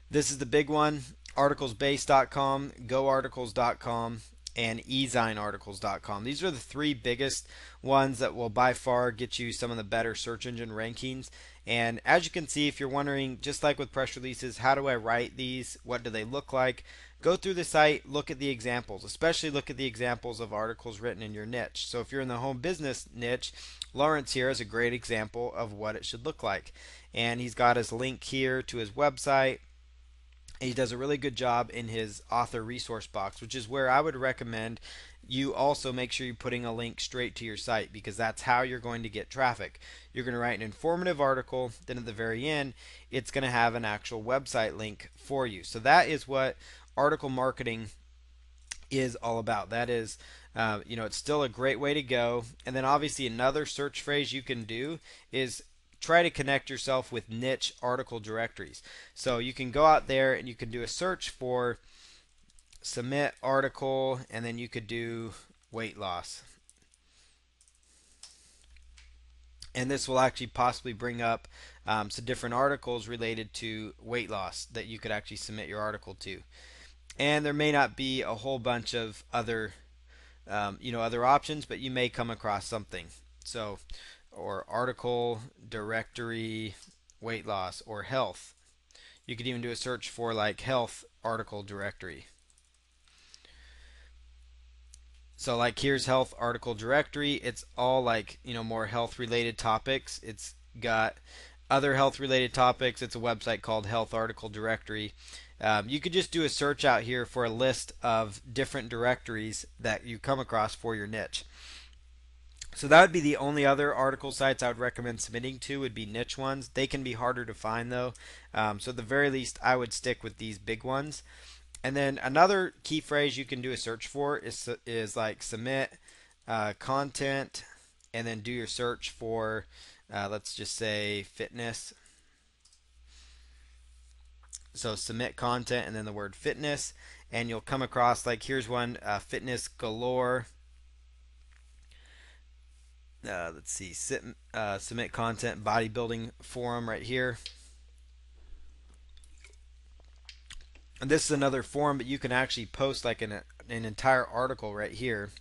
This is the big one. Articlesbase.com, goarticles.com, and ezinearticles.com. These are the three biggest ones that will by far get you some of the better search engine rankings. And as you can see, if you're wondering, just like with press releases, how do I write these? What do they look like? Go through the site, look at the examples, especially look at the examples of articles written in your niche. So if you're in the home business niche, Lawrence here is a great example of what it should look like. And he's got his link here to his website. He does a really good job in his author resource box, which is where I would recommend you also make sure you're putting a link straight to your site, because that's how you're going to get traffic. You're going to write an informative article, then at the very end, it's going to have an actual website link for you. So that is what article marketing is all about. That is, it's still a great way to go. And then obviously another search phrase you can do is try to connect yourself with niche article directories. So you can go out there and you can do a search for submit article, and then you could do weight loss. And this will actually possibly bring up some different articles related to weight loss that you could actually submit your article to. And there may not be a whole bunch of other other options, but you may come across something. So, or article directory weight loss or health. You could even do a search for like health article directory. So like here's health article directory. It's all like, more health related topics. It's got other health related topics. It's a website called Health Article Directory. You could just do a search out here for a list of different directories that you come across for your niche. So that would be the only other article sites I would recommend submitting to would be niche ones. They can be harder to find though. So at the very least, I would stick with these big ones. And then another key phrase you can do a search for is like submit content, and then do your search for let's just say fitness. So submit content and then the word fitness, and you'll come across like here's one fitness galore. Let's see, submit content bodybuilding forum right here. And this is another forum, but you can actually post like an entire article right here,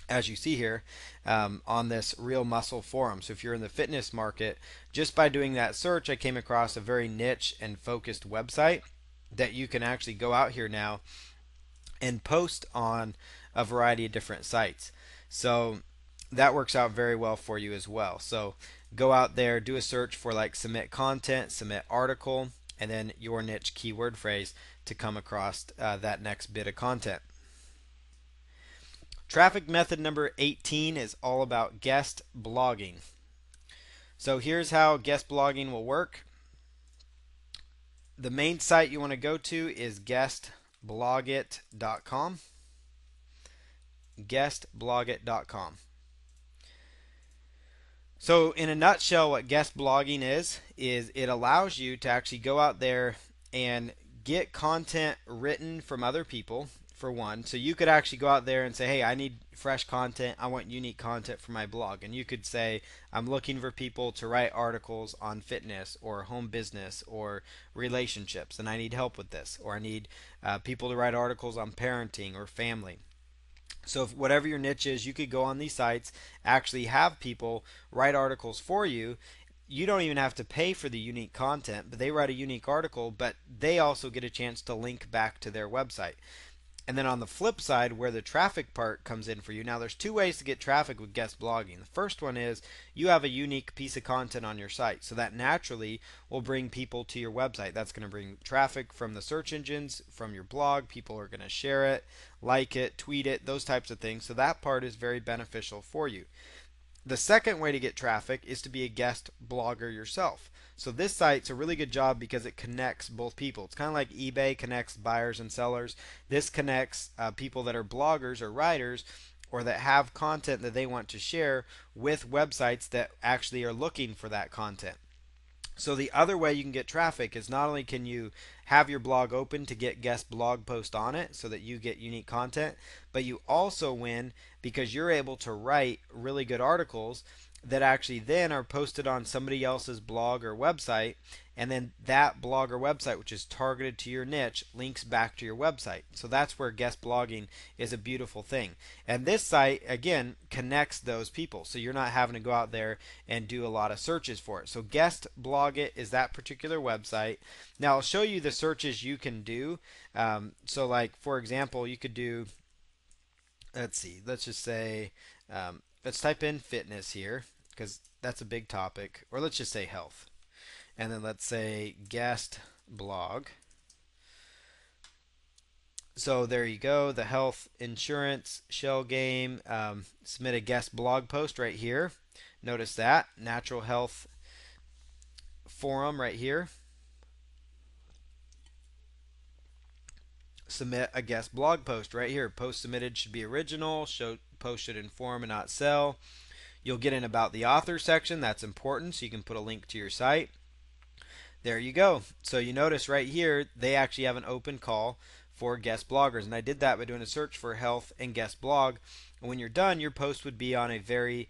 as you see here, on this Real Muscle forum. So if you're in the fitness market, just by doing that search, I came across a very niche and focused website that you can actually go out here now and post on a variety of different sites. So that works out very well for you as well. So go out there, do a search for like submit content, submit article, and then your niche keyword phrase to come across that next bit of content. Traffic method number 18 is all about guest blogging. So here's how guest blogging will work. The main site you want to go to is guestblogit.com. Guestblogit.com. So in a nutshell, what guest blogging is it allows you to actually go out there and get content written from other people, for one. So you could actually go out there and say, hey, I need fresh content. I want unique content for my blog. And you could say, I'm looking for people to write articles on fitness or home business or relationships, and I need help with this. Or I need people to write articles on parenting or family. So if whatever your niche is, you could go on these sites, actually have people write articles for you. You don't even have to pay for the unique content, but they write a unique article, but they also get a chance to link back to their website. And then on the flip side, where the traffic part comes in for you, now there's two ways to get traffic with guest blogging. The first one is you have a unique piece of content on your site, so that naturally will bring people to your website. That's going to bring traffic from the search engines, from your blog. People are going to share it, like it, tweet it, those types of things. So that part is very beneficial for you. The second way to get traffic is to be a guest blogger yourself. So this site's a really good job because it connects both people. It's kind of like eBay connects buyers and sellers. This connects people that are bloggers or writers or that have content that they want to share with websites that actually are looking for that content. So the other way you can get traffic is not only can you have your blog open to get guest blog post on it so that you get unique content, but you also win because you're able to write really good articles that actually then are posted on somebody else's blog or website, and then that blog or website, which is targeted to your niche, links back to your website. So that's where guest blogging is a beautiful thing. And this site again connects those people, so you're not having to go out there and do a lot of searches for it. So guest blog it is that particular website. Now I'll show you the searches you can do. So like for example, you could do, let's see, let's just say let's type in fitness here because that's a big topic, or let's just say health, and then let's say guest blog. So there you go, the health insurance shell game. Submit a guest blog post right here. Notice that natural health forum right here. Submit a guest blog post right here. Post submitted should be original. Post should inform and not sell. You'll get an about the author section. That's important, so you can put a link to your site. There you go. So you notice right here they actually have an open call for guest bloggers, and I did that by doing a search for health and guest blog. And when you're done, your post would be on a very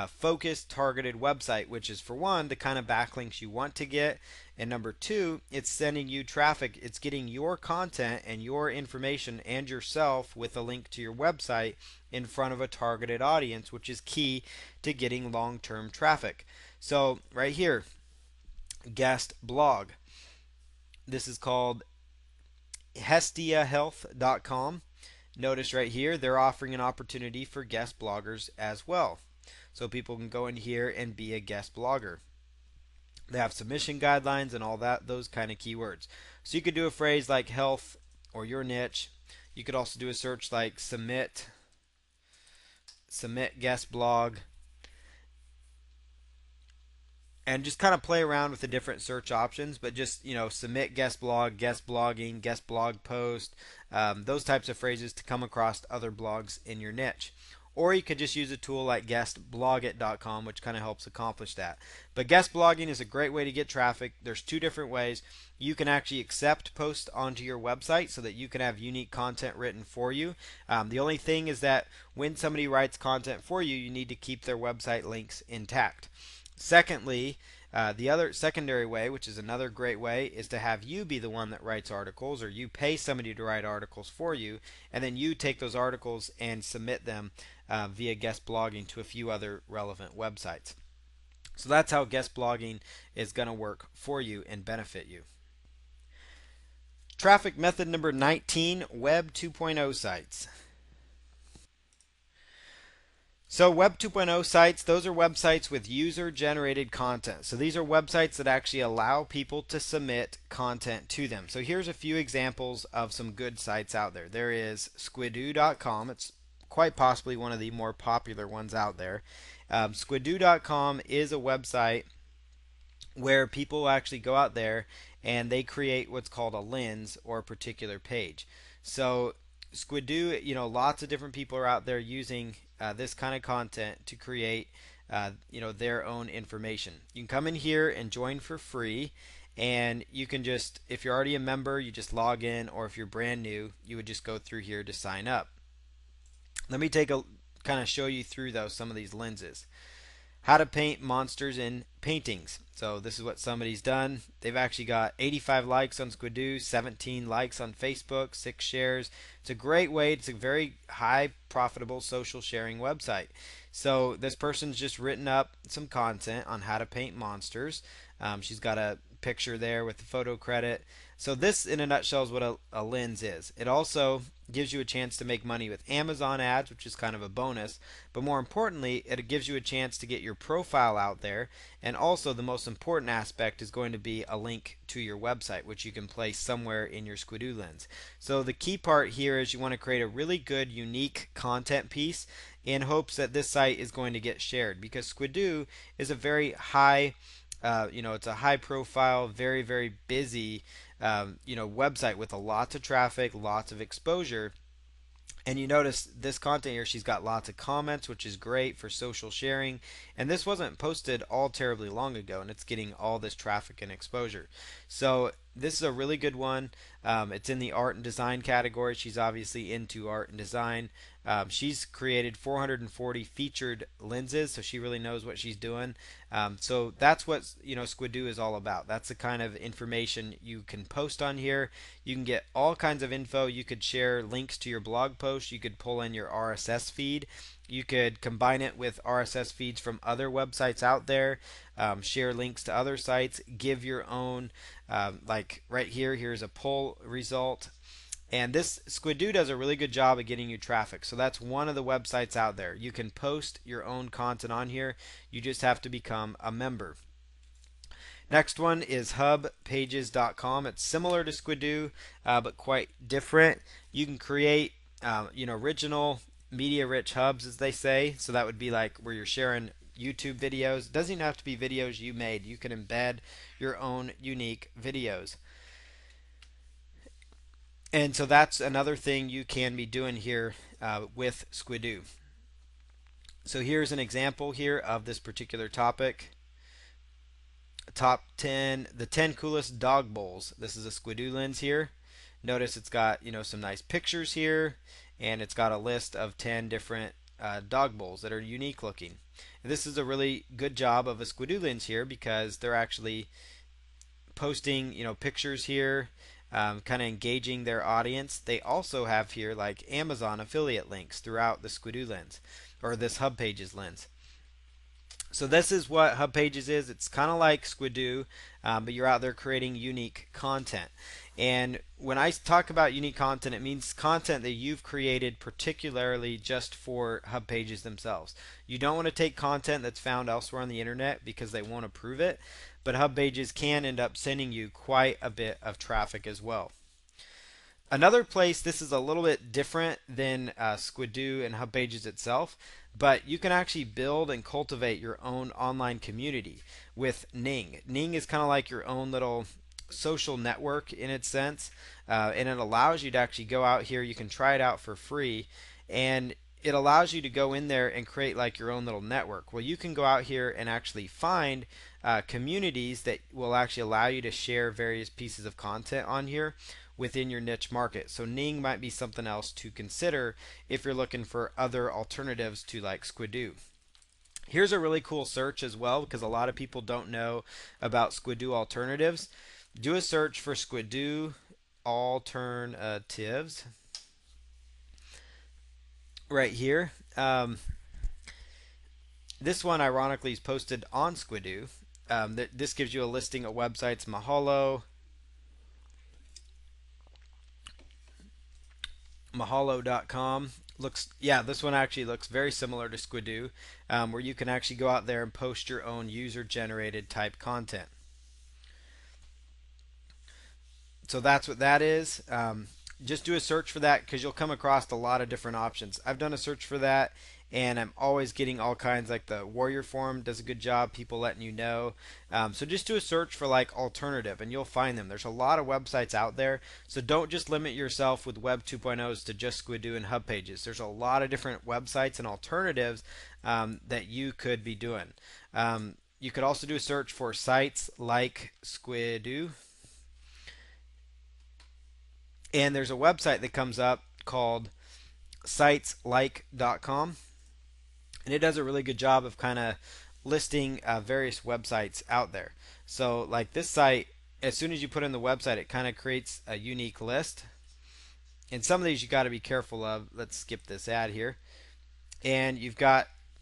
focused, targeted website, which is for one the kind of backlinks you want to get, and number two, it's sending you traffic. It's getting your content and your information and yourself with a link to your website in front of a targeted audience, which is key to getting long-term traffic. So right here, guest blog. This is called hestiahealth.com. Notice right here they're offering an opportunity for guest bloggers as well. So people can go in here and be a guest blogger. They have submission guidelines and all that, those kind of keywords. So you could do a phrase like health or your niche. You could also do a search like submit guest blog and just kind of play around with the different search options, but just submit guest blog, guest blogging, guest blog post, those types of phrases to come across other blogs in your niche. Or you could just use a tool like guestblogit.com, which kind of helps accomplish that. But guest blogging is a great way to get traffic. There's two different ways. You can actually accept posts onto your website so that you can have unique content written for you. The only thing is that when somebody writes content for you, you need to keep their website links intact. Secondly, the other secondary way, which is another great way, is to have you be the one that writes articles, or you pay somebody to write articles for you, and then you take those articles and submit them via guest blogging to a few other relevant websites. So that's how guest blogging is going to work for you and benefit you. Traffic method number 19, Web 2.0 sites. So Web 2.0 sites, those are websites with user-generated content. So these are websites that actually allow people to submit content to them. So here's a few examples of some good sites out there. There is squidoo.com. It's quite possibly one of the more popular ones out there. Squidoo.com is a website where people actually go out there and they create what's called a lens or a particular page. So Squidoo, lots of different people are out there using this kind of content to create, their own information. You can come in here and join for free, and you can just, if you're already a member, you just log in, or if you're brand new, you would just go through here to sign up. Let me take a kind of show you through those some of these lenses. How to paint monsters in paintings. So this is what somebody's done. They've actually got 85 likes on Squidoo, 17 likes on Facebook, 6 shares. It's a great way. It's a very high profitable social sharing website. So this person's just written up some content on how to paint monsters. She's got a picture there with the photo credit. So this in a nutshell is what a lens is. It also gives you a chance to make money with Amazon ads, which is kind of a bonus, but more importantly, it gives you a chance to get your profile out there, and also the most important aspect is going to be a link to your website, which you can place somewhere in your Squidoo lens. So the key part here is you want to create a really good unique content piece in hopes that this site is going to get shared, because Squidoo is a very high it's a high profile, very, very busy, website with a lot of traffic, lots of exposure. And you notice this content here, she's got lots of comments, which is great for social sharing. And this wasn't posted all terribly long ago, and it's getting all this traffic and exposure. So this is a really good one. It's in the art and design category. She's obviously into art and design. She's created 440 featured lenses, so she really knows what she's doing. So that's what Squidoo is all about. That's the kind of information you can post on here. You can get all kinds of info. You could share links to your blog post. You could pull in your RSS feed. You could combine it with RSS feeds from other websites out there, share links to other sites, give your own, like right here, here's a poll result. And this Squidoo does a really good job of getting you traffic. So that's one of the websites out there. You can post your own content on here. You just have to become a member. Next one is hubpages.com. It's similar to Squidoo, but quite different. You can create, original media-rich hubs, as they say. So that would be like where you're sharing YouTube videos. It doesn't even have to be videos you made. You can embed your own unique videos. And so that's another thing you can be doing here with Squidoo. So here's an example here of this particular topic. Top 10, the 10 coolest dog bowls. This is a Squidoo lens here. Notice it's got some nice pictures here, and it's got a list of 10 different dog bowls that are unique looking. And this is a really good job of a Squidoo lens here because they're actually posting pictures here, kind of engaging their audience. They also have here like Amazon affiliate links throughout the Squidoo lens, or this Hub Pages lens. So this is what Hub Pages is. It's kind of like Squidoo, but you're out there creating unique content. And when I talk about unique content, it means content that you've created particularly just for Hub Pages themselves. You don't want to take content that's found elsewhere on the internet because they won't approve it, but Hub Pages can end up sending you quite a bit of traffic as well. Another place, this is a little bit different than Squidoo and Hub Pages itself, but you can actually build and cultivate your own online community with Ning. Ning is kind of like your own little social network in its sense, and it allows you to actually go out here. You can try it out for free, and it allows you to go in there and create like your own little network. Well, you can go out here and actually find communities that will actually allow you to share various pieces of content on here within your niche market. So Ning might be something else to consider if you're looking for other alternatives to like Squidoo. Here's a really cool search as well because a lot of people don't know about Squidoo alternatives. Do a search for Squidoo alternatives right here. This one, ironically, is posted on Squidoo. This gives you a listing of websites: Mahalo.com. Looks, yeah, this one actually looks very similar to Squidoo, where you can actually go out there and post your own user generated type content. So that's what that is. Just do a search for that because you'll come across a lot of different options. I've done a search for that, and I'm always getting all kinds, like the Warrior Forum does a good job, people letting you know. So just do a search for like alternative and you'll find them. There's a lot of websites out there, so don't just limit yourself with Web 2.0s to just Squidoo and Hub Pages. There's a lot of different websites and alternatives that you could be doing. You could also do a search for sites like Squidoo, and there's a website that comes up called siteslike.com, and it does a really good job of kind of listing various websites out there. So like this site, as soon as you put in the website, it kind of creates a unique list, and some of these you got to be careful of. Let's skip this ad here, and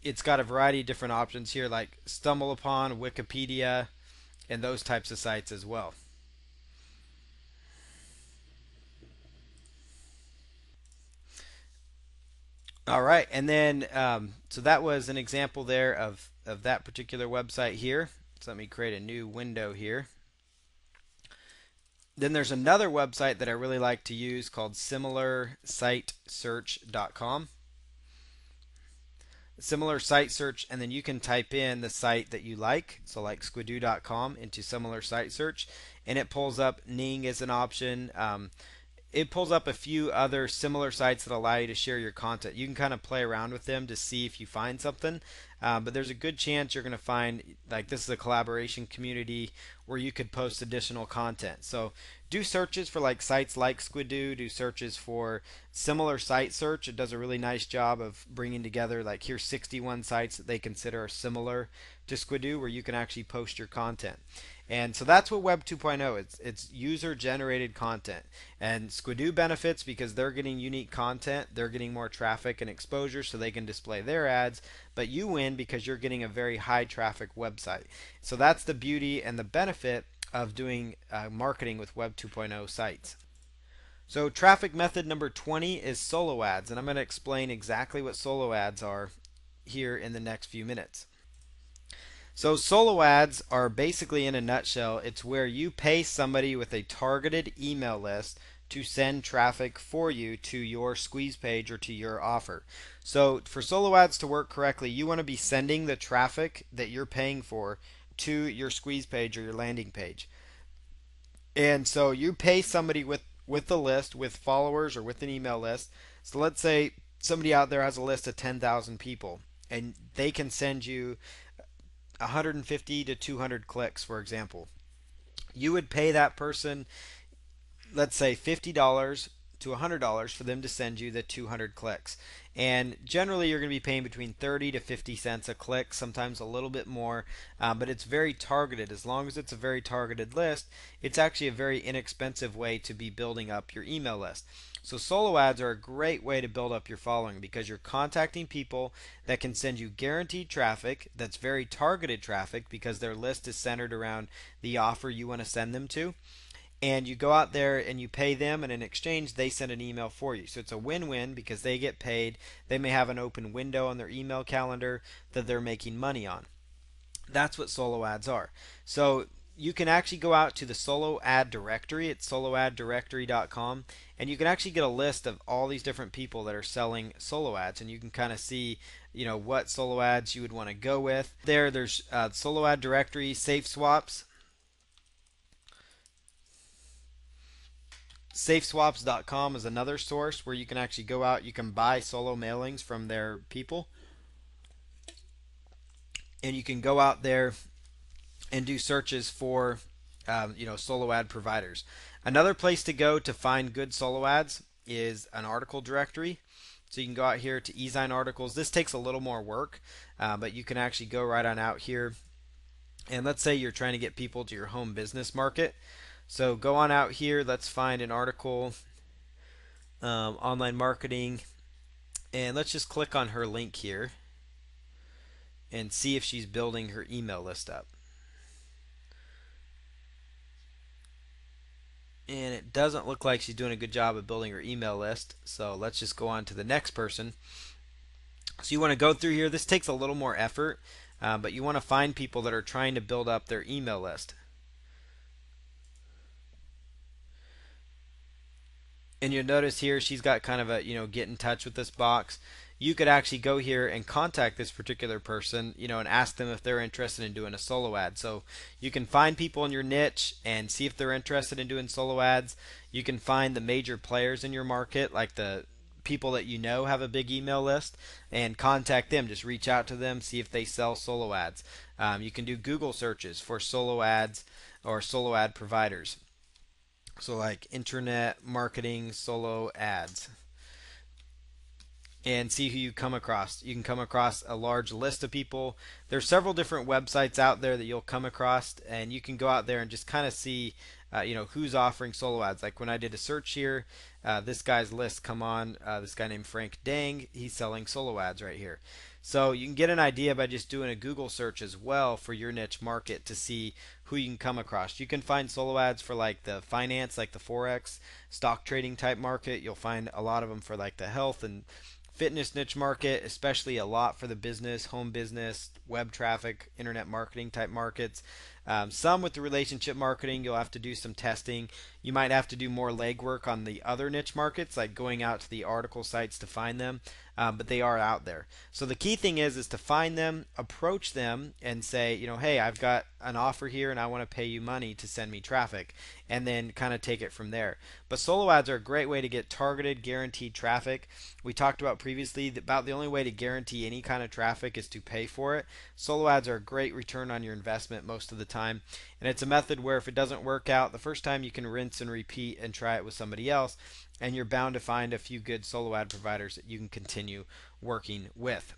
it's got a variety of different options here, like stumble upon, Wikipedia, and those types of sites as well. All right, and then so that was an example there of that particular website here. So let me create a new window here. Then there's another website that I really like to use called similarsitesearch.com. Similar site search, and then you can type in the site that you like, so like squidoo.com, into similar site search, and it pulls up Ning as an option. It pulls up a few other similar sites that allow you to share your content. You can kind of play around with them to see if you find something, but there's a good chance you're going to find, like, this is a collaboration community where you could post additional content. So do searches for like sites like Squidoo, do searches for similar site search. It does a really nice job of bringing together, like, here's 61 sites that they consider are similar to Squidoo where you can actually post your content. And so that's what Web 2.0 is. It's user generated content. And Squidoo benefits because they're getting unique content, they're getting more traffic and exposure so they can display their ads, but you win because you're getting a very high traffic website. So that's the beauty and the benefit of doing marketing with Web 2.0 sites. So traffic method number 20 is solo ads, and I'm going to explain exactly what solo ads are here in the next few minutes. So solo ads are basically, in a nutshell, it's where you pay somebody with a targeted email list to send traffic for you to your squeeze page or to your offer. So for solo ads to work correctly, you want to be sending the traffic that you're paying for to your squeeze page or your landing page. And so you pay somebody with the list, with followers or with an email list. So let's say somebody out there has a list of 10,000 people and they can send you 150 to 200 clicks, for example. You would pay that person, let's say $50 to $100 for them to send you the 200 clicks. And generally, you're going to be paying between 30 to 50 cents a click, sometimes a little bit more, but it's very targeted. As long as it's a very targeted list, it's actually a very inexpensive way to be building up your email list. So solo ads are a great way to build up your following because you're contacting people that can send you guaranteed traffic that's very targeted traffic because their list is centered around the offer you want to send them to, and you go out there and you pay them, and in exchange they send an email for you. So it's a win-win because they get paid. They may have an open window on their email calendar that they're making money on. That's what solo ads are. So you can actually go out to the solo ad directory. It's soloaddirectory.com, and you can actually get a list of all these different people that are selling solo ads, and you can kind of see, what solo ads you would want to go with. There's solo ad directory, safe swaps. Safeswaps.com is another source where you can actually go out, you can buy solo mailings from their people, and you can go out there and do searches for solo ad providers. Another place to go to find good solo ads is an article directory. So you can go out here to eZine articles. This takes a little more work, but you can actually go right on out here. And let's say you're trying to get people to your home business market. So go on out here. Let's find an article, online marketing, and let's just click on her link here and see if she's building her email list up. And it doesn't look like she's doing a good job of building her email list. So let's just go on to the next person. So you want to go through here. This takes a little more effort, but you want to find people that are trying to build up their email list. And you'll notice here she's got kind of a, get in touch with this box. You could actually go here and contact this particular person, and ask them if they're interested in doing a solo ad. So you can find people in your niche and see if they're interested in doing solo ads. You can find the major players in your market, like the people that have a big email list, and contact them. Just reach out to them, see if they sell solo ads. You can do Google searches for solo ads or solo ad providers. So like internet marketing solo ads, and see who you come across. You can come across a large list of people. There's several different websites out there that you'll come across, and you can go out there and just kind of see, who's offering solo ads. Like when I did a search here, this guy's list come on. This guy named Frank Dang, he's selling solo ads right here. So you can get an idea by just doing a Google search as well for your niche market to see who you can come across. You can find solo ads for like the finance, like the Forex, stock trading type market. You'll find a lot of them for like the health and fitness niche market, especially a lot for the business, home business, web traffic, internet marketing type markets. Some with the relationship marketing, you'll have to do some testing. You might have to do more legwork on the other niche markets, like going out to the article sites to find them, but they are out there. So the key thing is to find them, approach them, and say, hey, I've got an offer here, and I want to pay you money to send me traffic, and then kind of take it from there. But solo ads are a great way to get targeted, guaranteed traffic. We talked about previously about the only way to guarantee any kind of traffic is to pay for it. Solo ads are a great return on your investment most of the time, and it's a method where if it doesn't work out the first time, you can rinse and repeat and try it with somebody else, and you're bound to find a few good solo ad providers that you can continue working with.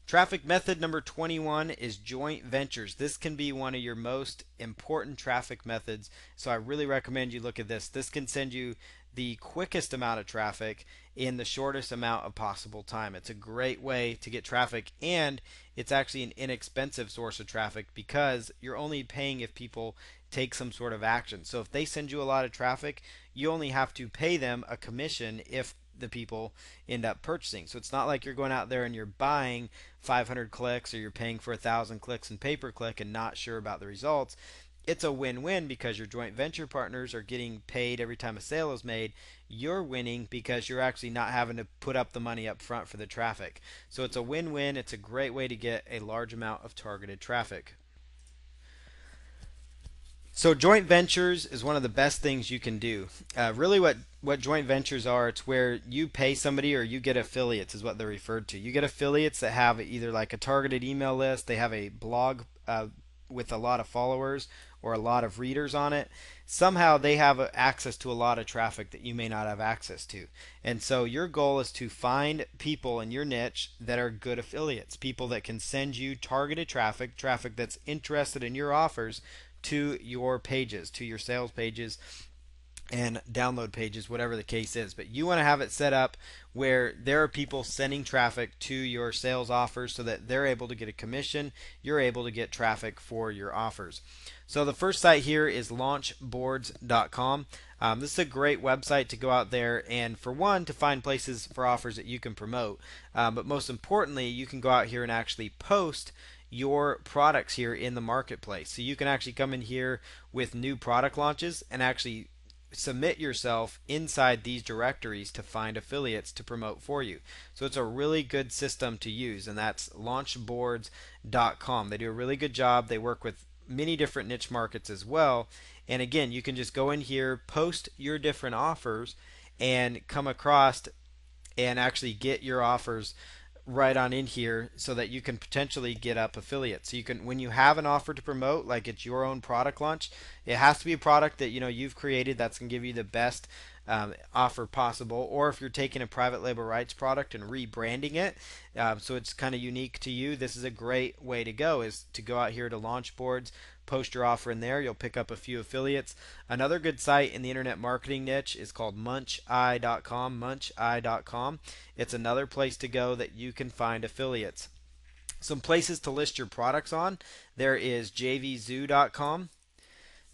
Traffic method number 21 is joint ventures. This can be one of your most important traffic methods, so I really recommend you look at this. This can send you the quickest amount of traffic in the shortest amount of possible time. It's a great way to get traffic, and it's actually an inexpensive source of traffic because you're only paying if people take some sort of action. So if they send you a lot of traffic, you only have to pay them a commission if the people end up purchasing. So it's not like you're going out there and you're buying 500 clicks or you're paying for 1,000 clicks in pay-per-click and not sure about the results. It's a win-win because your joint venture partners are getting paid every time a sale is made. You're winning because you're actually not having to put up the money up front for the traffic. So it's a win-win. It's a great way to get a large amount of targeted traffic. So joint ventures is one of the best things you can do. Really what joint ventures are, it's where you pay somebody or you get affiliates is what they're referred to. You get affiliates that have either like a targeted email list, they have a blog with a lot of followers or a lot of readers on it. Somehow they have access to a lot of traffic that you may not have access to. And so your goal is to find people in your niche that are good affiliates, people that can send you targeted traffic, traffic that's interested in your offers to your pages, to your sales pages and download pages, whatever the case is. But you want to have it set up where there are people sending traffic to your sales offers so that they're able to get a commission, you're able to get traffic for your offers. So the first site here is launchboards.com. This is a great website to go out there and, for one, to find places for offers that you can promote. But most importantly, you can go out here and actually post your products here in the marketplace. So you can actually come in here with new product launches and actually submit yourself inside these directories to find affiliates to promote for you. So it's a really good system to use, and that's launchboards.com. They do a really good job. They work with many different niche markets as well. And again, you can just go in here, post your different offers, and come across and actually get your offers right on in here so that you can potentially get up affiliates. So you can, when you have an offer to promote, like it's your own product launch, it has to be a product that you've created that's going to give you the best offer possible. Or if you're taking a private label rights product and rebranding it, so it's kind of unique to you, this is a great way to go. Is to go out here to launch boards, post your offer in there. You'll pick up a few affiliates. Another good site in the internet marketing niche is called muncheye.com. Muncheye.com. It's another place to go that you can find affiliates. Some places to list your products on. There is jvzoo.com.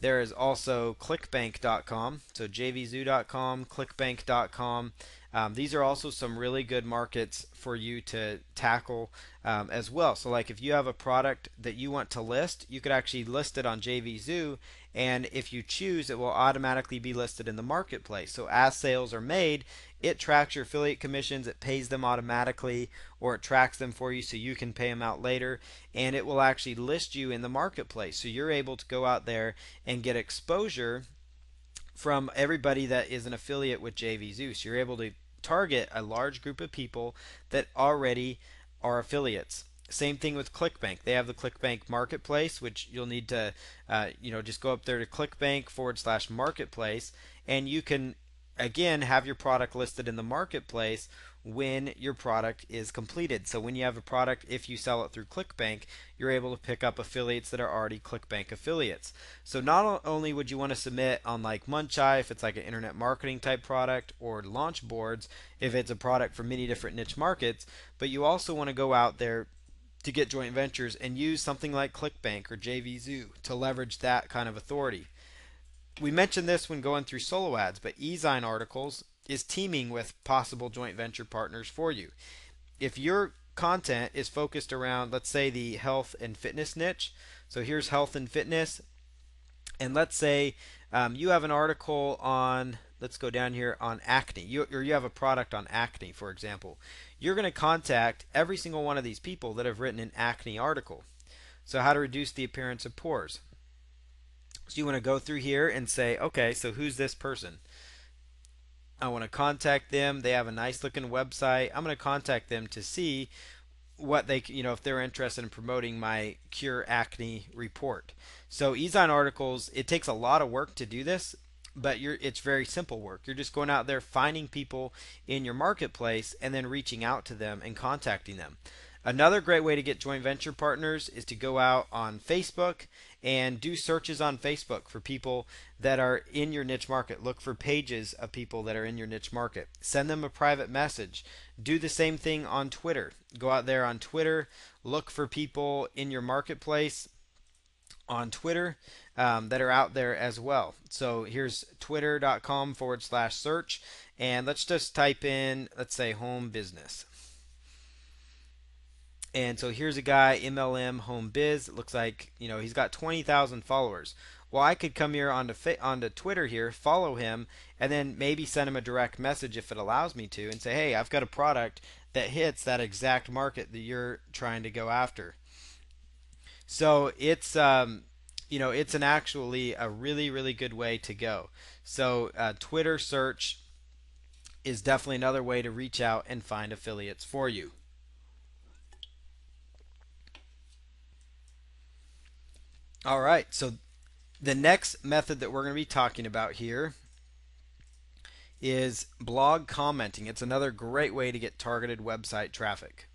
There is also clickbank.com. So jvzoo.com, clickbank.com. These are also some really good markets for you to tackle as well. So like if you have a product that you want to list, you could actually list it on JVZoo, and if you choose, it will automatically be listed in the marketplace. So as sales are made, it tracks your affiliate commissions, it pays them automatically, or it tracks them for you so you can pay them out later, and it will actually list you in the marketplace. So you're able to go out there and get exposure from everybody that is an affiliate with JVZoo. So you're able to target a large group of people that already are affiliates. Same thing with ClickBank. They have the ClickBank Marketplace, which you'll need to, just go up there to ClickBank/marketplace, and you can again have your product listed in the marketplace when your product is completed. So when you have a product, if you sell it through ClickBank, you're able to pick up affiliates that are already ClickBank affiliates. So not only would you want to submit on like Muncheye if it's like an internet marketing type product, or launch boards if it's a product for many different niche markets, but you also want to go out there to get joint ventures and use something like ClickBank or JVZoo to leverage that kind of authority. We mentioned this when going through solo ads, but eZine Articles is teaming with possible joint venture partners for you. If your content is focused around, let's say, the health and fitness niche, so here's health and fitness, and let's say you have an article on, let's go down here on acne, or you have a product on acne, for example. You're going to contact every single one of these people that have written an acne article. So how to reduce the appearance of pores. So you want to go through here and say, okay, so who's this person? I want to contact them. They have a nice looking website. I'm going to contact them to see what they, if they're interested in promoting my Cure Acne report. So eZine Articles, it takes a lot of work to do this, but it's very simple work. You're just going out there, finding people in your marketplace, and then reaching out to them and contacting them. Another great way to get joint venture partners is to go out on Facebook and do searches on Facebook for people that are in your niche market. Look for pages of people that are in your niche market. Send them a private message. Do the same thing on Twitter. Go out there on Twitter, look for people in your marketplace on Twitter that are out there as well. So here's twitter.com/search, and let's just type in, let's say, home business. And so here's a guy, MLM Home Biz. It looks like, he's got 20,000 followers. Well, I could come here onto Twitter here, follow him, and then maybe send him a direct message if it allows me to, and say, hey, I've got a product that hits that exact market that you're trying to go after. So it's it's an actually a really, really good way to go. So Twitter search is definitely another way to reach out and find affiliates for you. All right, so the next method that we're going to be talking about here is blog commenting. It's another great way to get targeted website traffic.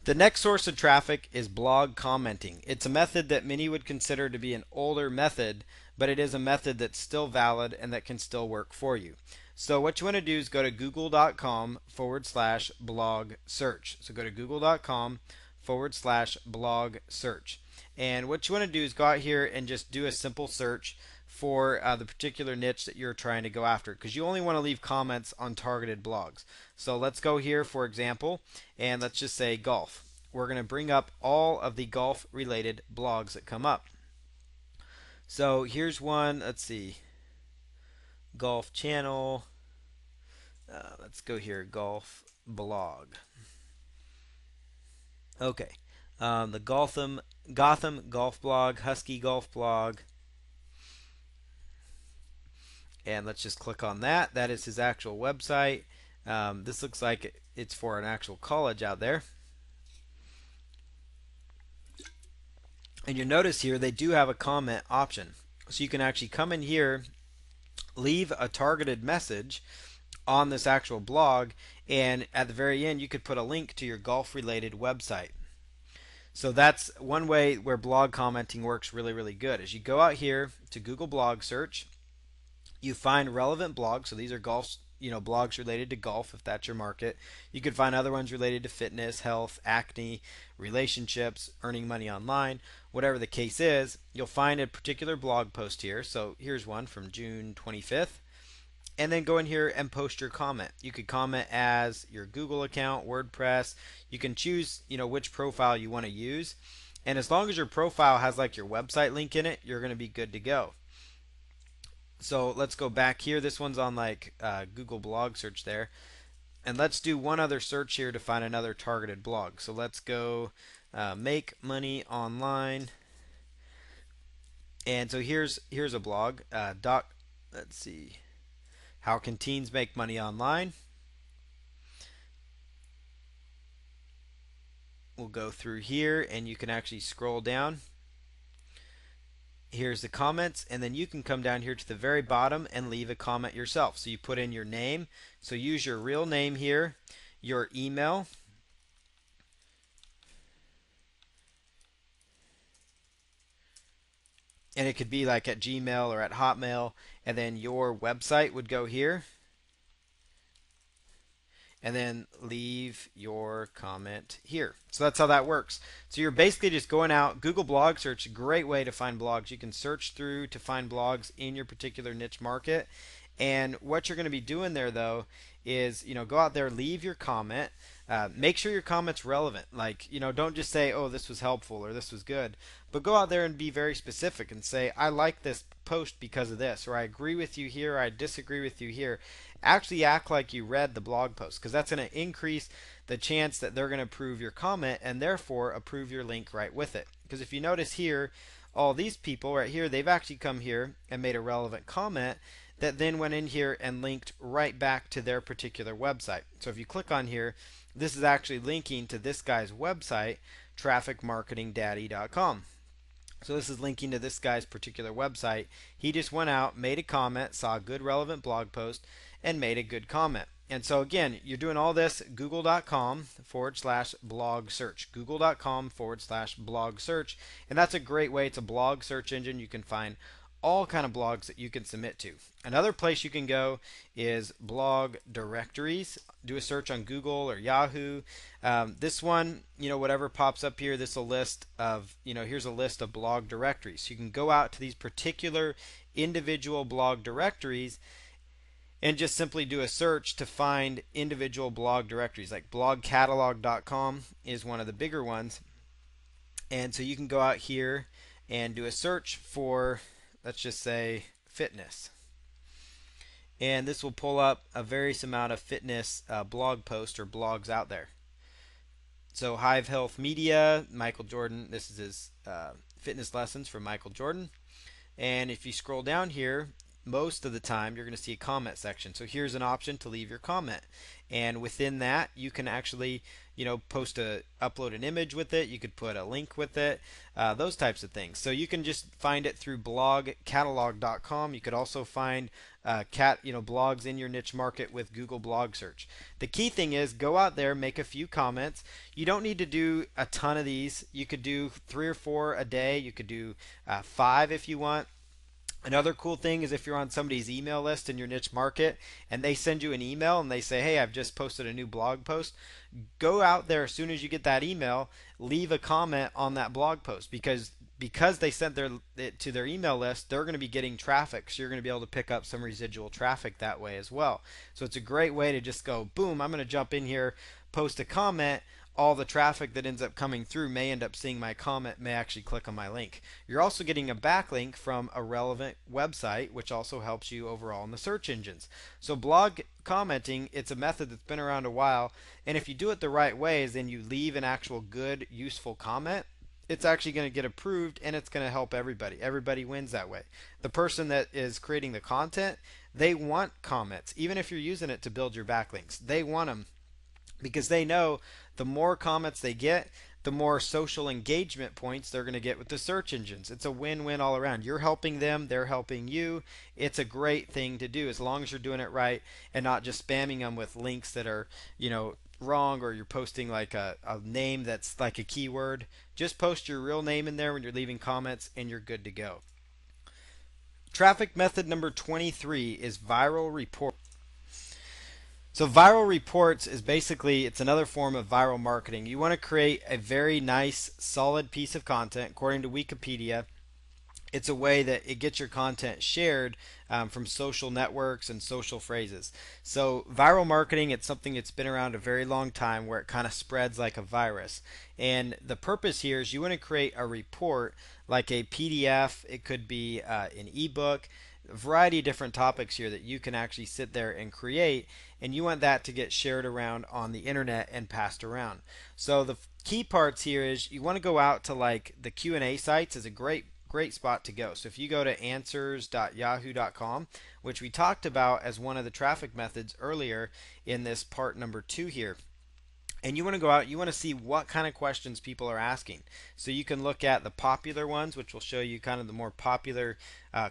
The next source of traffic is blog commenting. It's a method that many would consider to be an older method, but it is a method that's still valid and that can still work for you. So what you want to do is go to google.com/blog search. So go to google.com/blog search. And what you want to do is go out here and just do a simple search for the particular niche that you're trying to go after, because you only want to leave comments on targeted blogs. So let's go here, for example, and let's just say golf. we're going to bring up all of the golf related blogs that come up. So here's one. Let's see. Golf channel. Let's go here. Golf blog. Okay. The Gotham golf blog, Husky golf blog, and let's just click on that. That is his actual website. This looks like it's for an actual college out there. And you'll notice here they do have a comment option. So you can actually come in here, leave a targeted message on this actual blog, and at the very end you could put a link to your golf related website. So that's one way where blog commenting works really, really good. Is you go out here to Google blog search, you find relevant blogs. So these are golf, blogs related to golf if that's your market. You could find other ones related to fitness, health, acne, relationships, earning money online, whatever the case is. You'll find a particular blog post here. So here's one from June 25th. And then go in here and post your comment. You could comment as your Google account, WordPress. You can choose, which profile you want to use. And as long as your profile has like your website link in it, you're going to be good to go. So let's go back here. This one's on like Google blog search there. And let's do one other search here to find another targeted blog. So let's go make money online. And so here's a blog. Let's see. How can teens make money online? We'll go through here and you can actually scroll down. Here's the comments, and then you can come down here to the very bottom and leave a comment yourself. So you put in your name. So use your real name here, your email, and it could be like at Gmail or at Hotmail, and then your website would go here, and then leave your comment here. So that's how that works. So you're basically just going out, Google blog search, great way to find blogs. You can search through to find blogs in your particular niche market. And what you're going to be doing there though is, go out there, leave your comment, make sure your comment's relevant. Like, don't just say, oh, this was helpful or this was good, but go out there and be very specific and say, I like this post because of this, or I agree with you here, or I disagree with you here. Actually act like you read the blog post, because that's going to increase the chance that they're going to approve your comment and therefore approve your link right with it. Because if you notice here, all these people right here, they've actually come here and made a relevant comment that then went in here and linked right back to their particular website. So if you click on here, this is actually linking to this guy's website, trafficmarketingdaddy.com. So this is linking to this guy's particular website. He just went out, made a comment, saw a good relevant blog post, and made a good comment. And so again, you're doing all this google.com/blog search. Google.com/blog search. And that's a great way. It's a blog search engine. You can find all kind of blogs that you can submit to. Another place you can go is blog directories. Do a search on Google or Yahoo. This one, whatever pops up here, this will list of, here's a list of blog directories. So you can go out to these particular individual blog directories and just simply do a search to find individual blog directories. Like blogcatalog.com is one of the bigger ones. And so you can go out here and do a search for, let's just say, fitness. And this will pull up a various amount of fitness blog posts or blogs out there. So Hive Health Media, Michael Jordan, this is his fitness lessons from Michael Jordan. And if you scroll down here, most of the time you're going to see a comment section. So here's an option to leave your comment. And within that, you can actually, upload an image with it. You could put a link with it, those types of things. So you can just find it through blogcatalog.com. You could also find blogs in your niche market with Google blog search. The key thing is go out there, make a few comments. You don't need to do a ton of these. You could do 3 or 4 a day. You could do 5 if you want. Another cool thing is if you're on somebody's email list in your niche market and they send you an email and they say, hey, I've just posted a new blog post, go out there as soon as you get that email, leave a comment on that blog post, because they sent it to their email list, they're going to be getting traffic. So you're going to be able to pick up some residual traffic that way as well. So it's a great way to just go, boom, I'm going to jump in here, post a comment all the traffic that ends up coming through may end up seeing my comment, may actually click on my link. You're also getting a backlink from a relevant website, which also helps you overall in the search engines. So blog commenting, it's a method that's been around a while, and if you do it the right ways and you leave an actual good, useful comment, it's actually going to get approved and it's going to help everybody. Everybody wins that way. The person that is creating the content, they want comments. Even if you're using it to build your backlinks, they want them because they know the more comments they get, the more social engagement points they're going to get with the search engines. It's a win-win all around. You're helping them, they're helping you. It's a great thing to do as long as you're doing it right and not just spamming them with links that are, wrong, or you're posting like a name that's like a keyword. Just post your real name in there when you're leaving comments and you're good to go. Traffic method number 23 is viral report. So viral reports is basically, it's another form of viral marketing. You want to create a very nice, solid piece of content. According to Wikipedia, it's a way that it gets your content shared from social networks and social phrases. So viral marketing, it's something that's been around a very long time where it kind of spreads like a virus. And the purpose here is you want to create a report like a PDF. It could be an ebook, a variety of different topics here that you can actually sit there and create, and you want that to get shared around on the internet and passed around. So the key parts here is you want to go out to like the Q&A sites is a great spot to go. So if you go to answers.yahoo.com, which we talked about as one of the traffic methods earlier in this part number 2 here, and you want to go out, you want to see what kind of questions people are asking. So you can look at the popular ones, which will show you kind of the more popular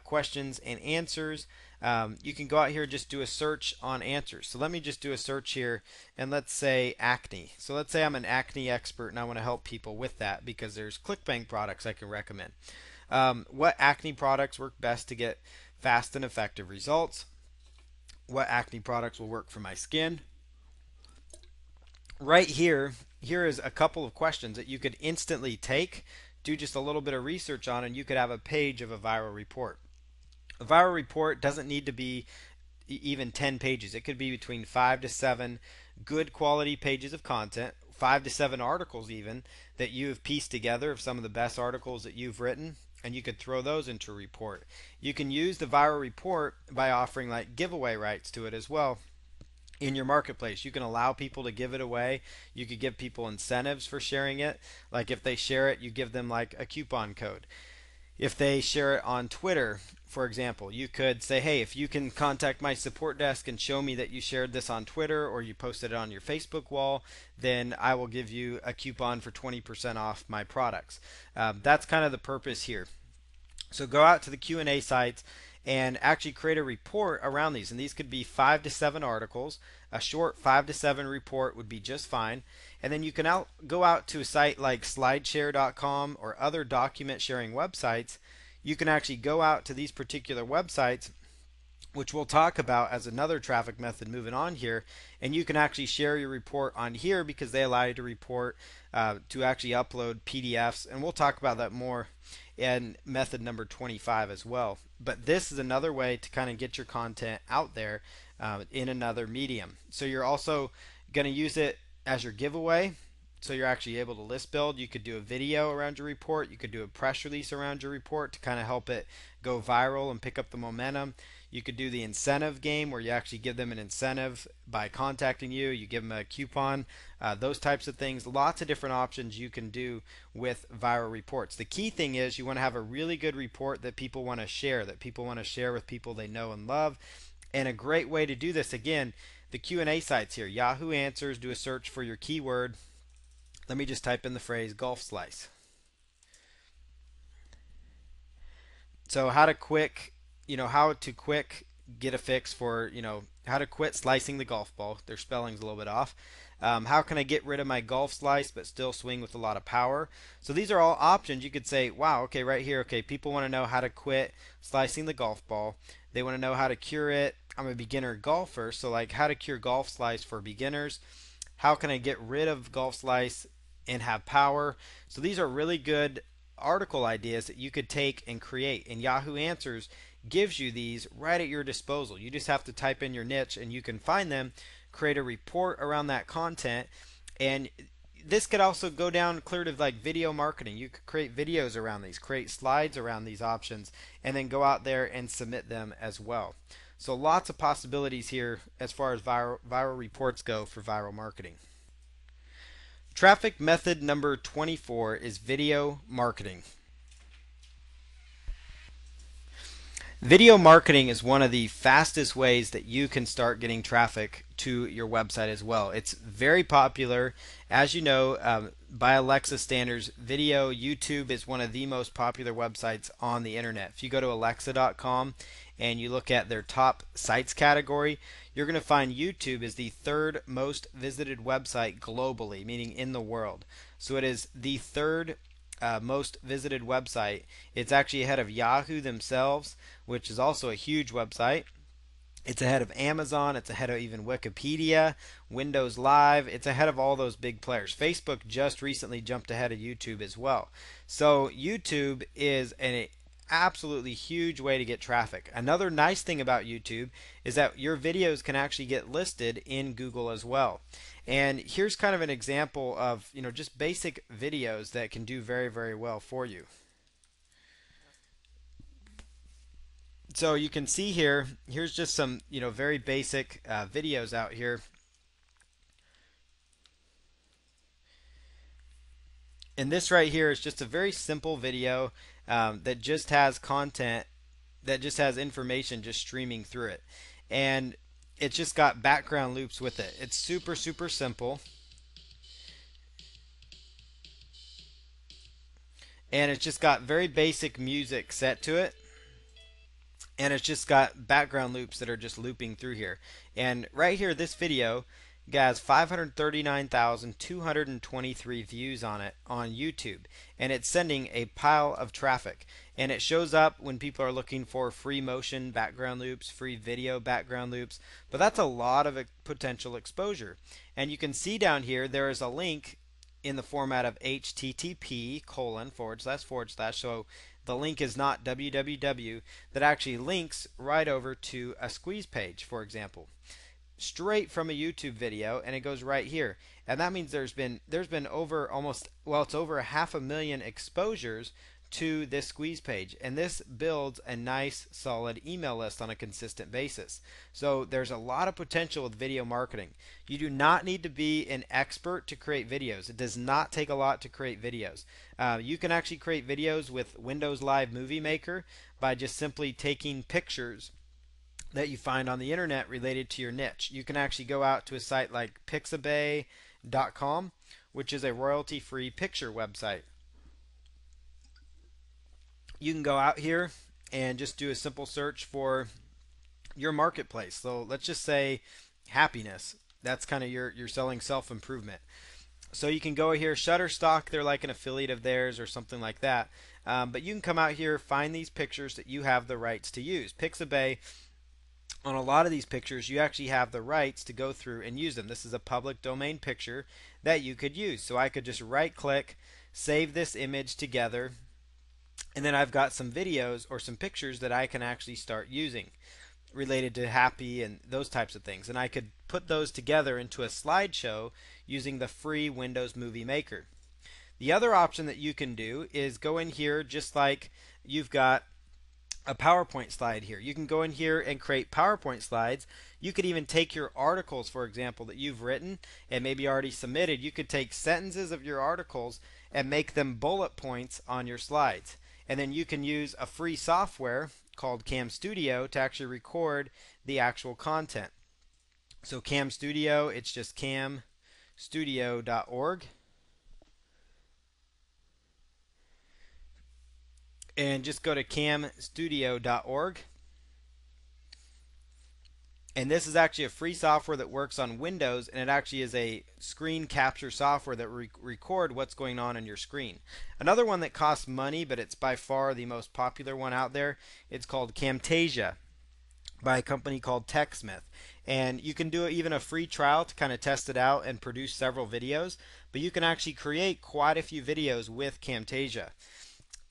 questions and answers. You can go out here and just do a search on answers. So let me just do a search here, and let's say acne. So let's say I'm an acne expert and I want to help people with that because there's ClickBank products I can recommend. What acne products work best to get fast and effective results? What acne products will work for my skin? Right here is a couple of questions that you could instantly take, do just a little bit of research on, and you could have a page of a viral report. A viral report doesn't need to be even 10 pages. It could be between 5 to 7 good quality pages of content, 5 to 7 articles even that you have pieced together of some of the best articles that you've written, and you could throw those into a report. You can use the viral report by offering like giveaway rights to it as well. In your marketplace, you can allow people to give it away. You could give people incentives for sharing it. Like if they share it, you give them like a coupon code. If they share it on Twitter, for example, you could say, hey, if you can contact my support desk and show me that you shared this on Twitter or you posted it on your Facebook wall, then I will give you a coupon for 20% off my products. That's kind of the purpose here. So go out to the Q&A sites and actually create a report around these. And these could be 5 to 7 articles. A short 5 to 7 report would be just fine. And then you can go out to a site like slideshare.com or other document sharing websites. You can actually go out to these particular websites, which we'll talk about as another traffic method moving on here, and you can actually share your report on here because they allow you to report to actually upload PDFs, and we'll talk about that more in method number 25 as well. But this is another way to kind of get your content out there in another medium. So you're also going to use it as your giveaway. So you're actually able to list build. You could do a video around your report. You could do a press release around your report to kind of help it go viral and pick up the momentum. You could do the incentive game where you actually give them an incentive by contacting you. You give them a coupon, those types of things. Lots of different options you can do with viral reports. The key thing is you want to have a really good report that people want to share, with people they know and love. And a great way to do this, again, the Q&A sites here. Yahoo Answers, do a search for your keyword. Let me just type in the phrase golf slice. So how to quick get a fix for, how to quit slicing the golf ball. Their spelling's a little bit off. How can I get rid of my golf slice but still swing with a lot of power? So these are all options. You could say, wow, okay, right here, okay, people want to know how to quit slicing the golf ball. They want to know how to cure it. I'm a beginner golfer, so like how to cure golf slice for beginners. How can I get rid of golf slice and have power? So these are really good article ideas that you could take and create. And Yahoo Answers gives you these right at your disposal. You just have to type in your niche and you can find them, create a report around that content, and this could also go down clear to like video marketing. You could create videos around these, create slides around these options, and then go out there and submit them as well. So lots of possibilities here as far as viral reports go for viral marketing. Traffic method number 24 is video marketing. Video marketing is one of the fastest ways that you can start getting traffic to your website as well. It's very popular. As you know, by Alexa standards, video YouTube is one of the most popular websites on the internet. If you go to alexa.com and you look at their top sites category, you're going to find YouTube is the third most visited website globally, meaning in the world. So it is the third most visited website. It's actually ahead of Yahoo themselves, which is also a huge website. It's ahead of Amazon. It's ahead of even Wikipedia, Windows Live. It's ahead of all those big players. Facebook just recently jumped ahead of YouTube as well. So YouTube is an absolutely huge way to get traffic. Another nice thing about YouTube is that your videos can actually get listed in Google as well. And here's kind of an example of, just basic videos that can do very, very well for you. So you can see here, here's just some, very basic videos out here. And this right here is just a very simple video that just has content, that just has information just streaming through it. And it's just got background loops with it. It's super, super simple. And it's just got very basic music set to it. And it's just got background loops that are just looping through here. And right here, this video has 539,223 views on it on YouTube, and it's sending a pile of traffic. And it shows up when people are looking for free motion background loops, free video background loops, but that's a lot of potential exposure. And you can see down here there is a link in the format of http:// so the link is not www, that actually links right over to a squeeze page, for example, straight from a YouTube video, and it goes right here. And that means there's been over it's over 500,000 exposures to this squeeze page, and this builds a nice solid email list on a consistent basis. So there's a lot of potential with video marketing. You do not need to be an expert to create videos. It does not take a lot to create videos. You can actually create videos with Windows Live Movie Maker by just simply taking pictures that you find on the internet related to your niche. You can actually go out to a site like pixabay.com, which is a royalty-free picture website. You can go out here and just do a simple search for your marketplace. So let's just say happiness. That's kind of you're selling self-improvement. So you can go here, Shutterstock, they're like an affiliate of theirs or something like that. But you can come out here, find these pictures that you have the rights to use. Pixabay, on a lot of these pictures, you actually have the rights to go through and use them. This is a public domain picture that you could use. So I could just right click, save this image together, and then I've got some videos or some pictures that I can actually start using related to happy and those types of things. And I could put those together into a slideshow using the free Windows Movie Maker. The other option that you can do is go in here, just like you've got a PowerPoint slide here. You can go in here and create PowerPoint slides. You could even take your articles, for example, that you've written and maybe already submitted. You could take sentences of your articles and make them bullet points on your slides. And then you can use a free software called Cam Studio to actually record the actual content. So Cam Studio, it's just camstudio.org. And just go to camstudio.org. And this is actually a free software that works on Windows, and it actually is a screen capture software that record what's going on your screen. Another one that costs money, but it's by far the most popular one out there, it's called Camtasia by a company called TechSmith. And you can do even a free trial to kind of test it out and produce several videos, but you can actually create quite a few videos with Camtasia.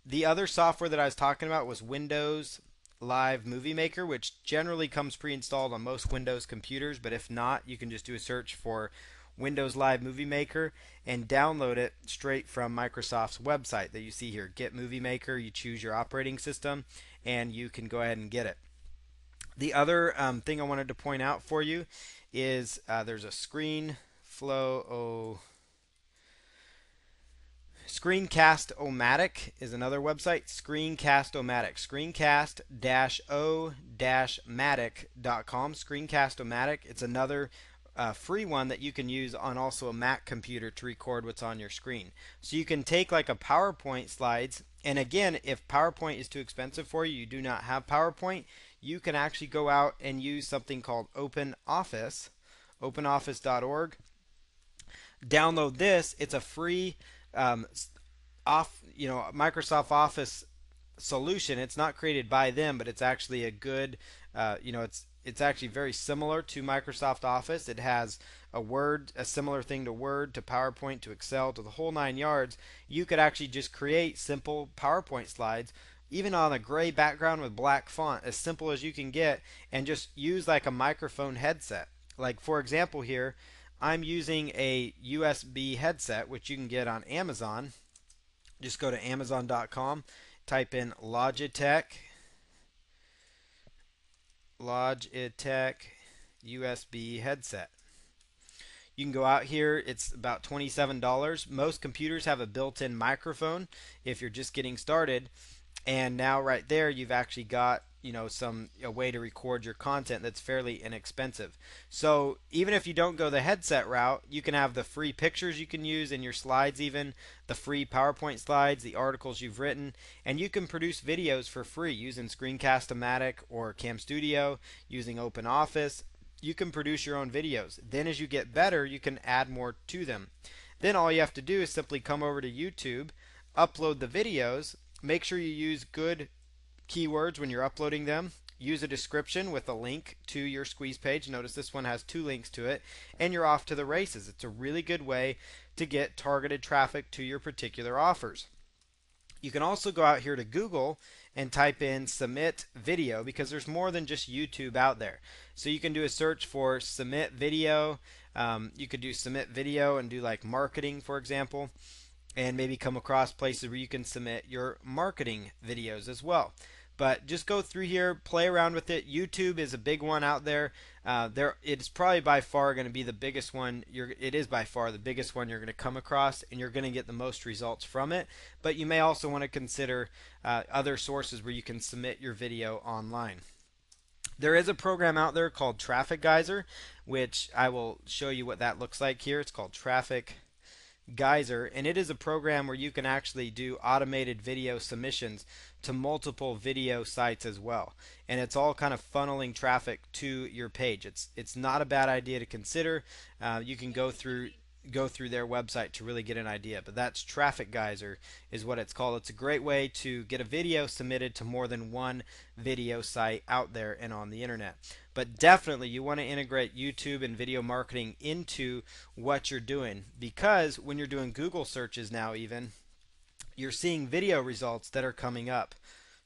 The other software that I was talking about was Windows Live Movie Maker, which generally comes pre-installed on most Windows computers, but if not, you can just do a search for Windows Live Movie Maker and download it straight from Microsoft's website that you see here. Get Movie Maker, you choose your operating system, and you can go ahead and get it. The other thing I wanted to point out for you is there's a screen flow. Screencast-O-Matic is another website. Screencast-O-Matic. Screencast-O-Matic.com. Screencast-O-Matic. It's another free one that you can use on also a Mac computer to record what's on your screen. So you can take like a PowerPoint slides, and again, if PowerPoint is too expensive for you, you do not have PowerPoint, you can actually go out and use something called OpenOffice, openoffice.org. Download this. It's a free Microsoft Office solution. It's not created by them, but it's actually a good, it's actually very similar to Microsoft Office. It has a similar thing to Word, to PowerPoint, to Excel, to the whole 9 yards. You could actually just create simple PowerPoint slides, even on a gray background with black font, as simple as you can get, and just use like a microphone headset. Like for example here, I'm using a USB headset, which you can get on Amazon. Just go to Amazon.com, type in Logitech USB headset. You can go out here, it's about $27. Most computers have a built-in microphone if you're just getting started. And now right there you've actually got a way to record your content that's fairly inexpensive. So even if you don't go the headset route, you can have the free pictures you can use in your slides, even the free PowerPoint slides, the articles you've written, and you can produce videos for free using Screencast-O-Matic or Cam Studio, using OpenOffice. You can produce your own videos. Then as you get better, you can add more to them. Then all you have to do is simply come over to YouTube, upload the videos, make sure you use good keywords when you're uploading them. Use a description with a link to your squeeze page. Notice this one has 2 links to it, and you're off to the races. It's a really good way to get targeted traffic to your particular offers. You can also go out here to Google and type in submit video, because there's more than just YouTube out there. So you can do a search for submit video. You could do submit video and do like marketing, for example, and maybe come across places where you can submit your marketing videos as well. But just go through here, play around with it. YouTube is a big one out there. It's probably by far going to be the biggest one. It is by far the biggest one you're going to come across, and you're going to get the most results from it. But you may also want to consider other sources where you can submit your video online. There is a program out there called Traffic Geyser, which I will show you what that looks like here. It's called Traffic Geyser, and it is a program where you can actually do automated video submissions to multiple video sites as well, and it's all kind of funneling traffic to your page. It's not a bad idea to consider. You can go through their website to really get an idea, but that's Traffic Geyser is what it's called. It's a great way to get a video submitted to more than one video site out there and on the internet. But definitely you want to integrate YouTube and video marketing into what you're doing, because when you're doing Google searches now, even you're seeing video results that are coming up.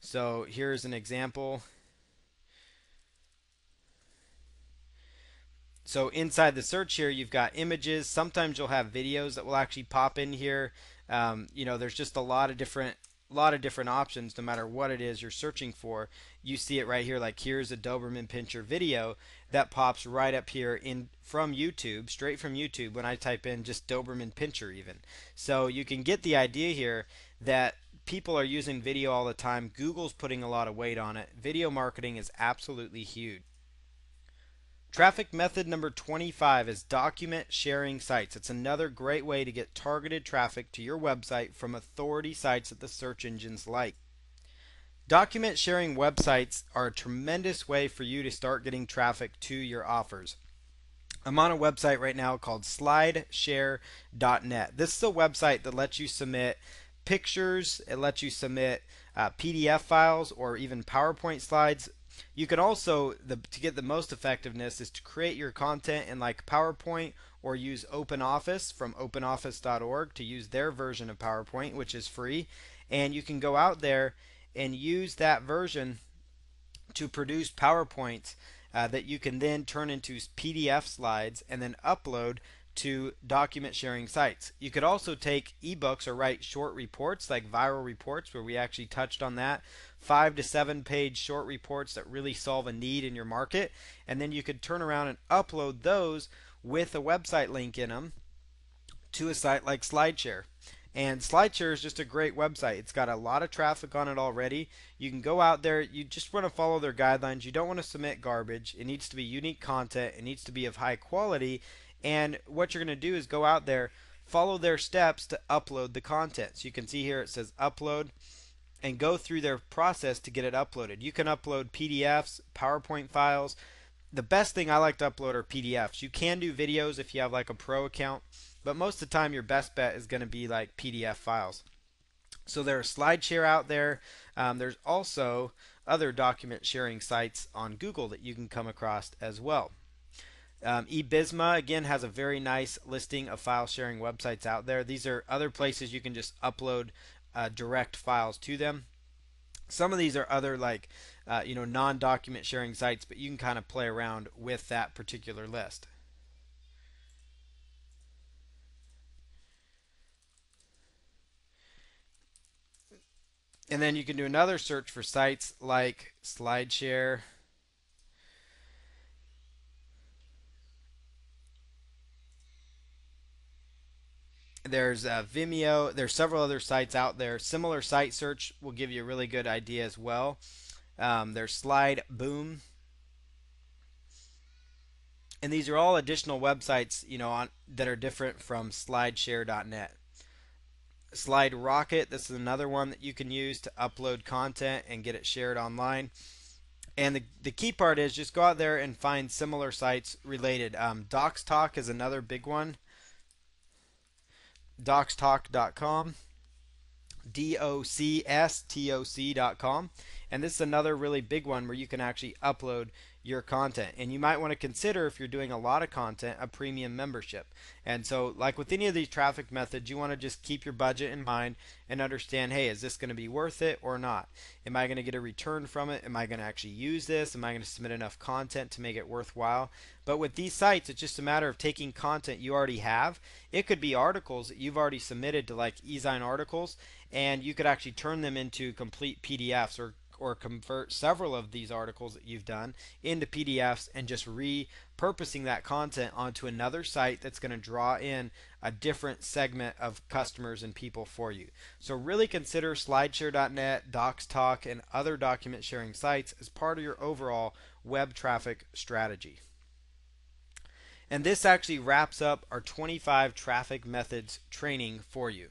So here's an example. So inside the search here, you've got images. Sometimes you'll have videos that will actually pop in here. There's just a lot of different options. No matter what it is you're searching for, you see it right here. Like here's a Doberman Pinscher video that pops right up here from YouTube, straight from YouTube, when I type in just Doberman Pinscher even. So you can get the idea here that people are using video all the time. Google's putting a lot of weight on it. Video marketing is absolutely huge. Traffic method number 25 is document sharing sites. It's another great way to get targeted traffic to your website from authority sites that the search engines like. Document sharing websites are a tremendous way for you to start getting traffic to your offers. I'm on a website right now called slideshare.net. This is a website that lets you submit pictures, it lets you submit PDF files or even PowerPoint slides. You can also, to get the most effectiveness, is to create your content in like PowerPoint, or use OpenOffice from openoffice.org to use their version of PowerPoint, which is free. And you can go out there and use that version to produce PowerPoints that you can then turn into PDF slides and then upload to document sharing sites. You could also take ebooks or write short reports like viral reports, where we actually touched on that. 5 to 7 page short reports that really solve a need in your market. And then you could turn around and upload those with a website link in them to a site like SlideShare. And SlideShare is just a great website. It's got a lot of traffic on it already. You can go out there, you just want to follow their guidelines. You don't want to submit garbage. It needs to be unique content, it needs to be of high quality. And what you're going to do is go out there, follow their steps to upload the content. So you can see here it says upload, and go through their process to get it uploaded. You can upload PDFs, PowerPoint files. The best thing I like to upload are PDFs. You can do videos if you have like a pro account, but most of the time your best bet is going to be like PDF files. So there's SlideShare out there. There's also other document sharing sites on Google that you can come across as well. eBisma again has a very nice listing of file sharing websites out there. These are other places you can just upload direct files to them. Some of these are other like non-document sharing sites, but you can kind of play around with that particular list. And then you can do another search for sites like SlideShare. There's Vimeo. There's several other sites out there. Similar site search will give you a really good idea as well. There's Slide Boom, and these are all additional websites, that are different from SlideShare.net. Slide Rocket. This is another one that you can use to upload content and get it shared online. And the key part is just go out there and find similar sites related. DocsTalk is another big one. Docstalk.com. DOCSTOC.com. And this is another really big one where you can actually upload your content. And you might want to consider, if you're doing a lot of content, a premium membership. And so, like with any of these traffic methods, you want to just keep your budget in mind and understand, hey, is this going to be worth it or not? Am I going to get a return from it? Am I going to actually use this? Am I going to submit enough content to make it worthwhile? But with these sites, it's just a matter of taking content you already have. It could be articles that you've already submitted to like eZine articles, and you could actually turn them into complete PDFs, or convert several of these articles that you've done into PDFs and just repurposing that content onto another site that's going to draw in a different segment of customers and people for you. So really consider SlideShare.net, DocsTalk, and other document sharing sites as part of your overall web traffic strategy. And this actually wraps up our 25 traffic methods training for you.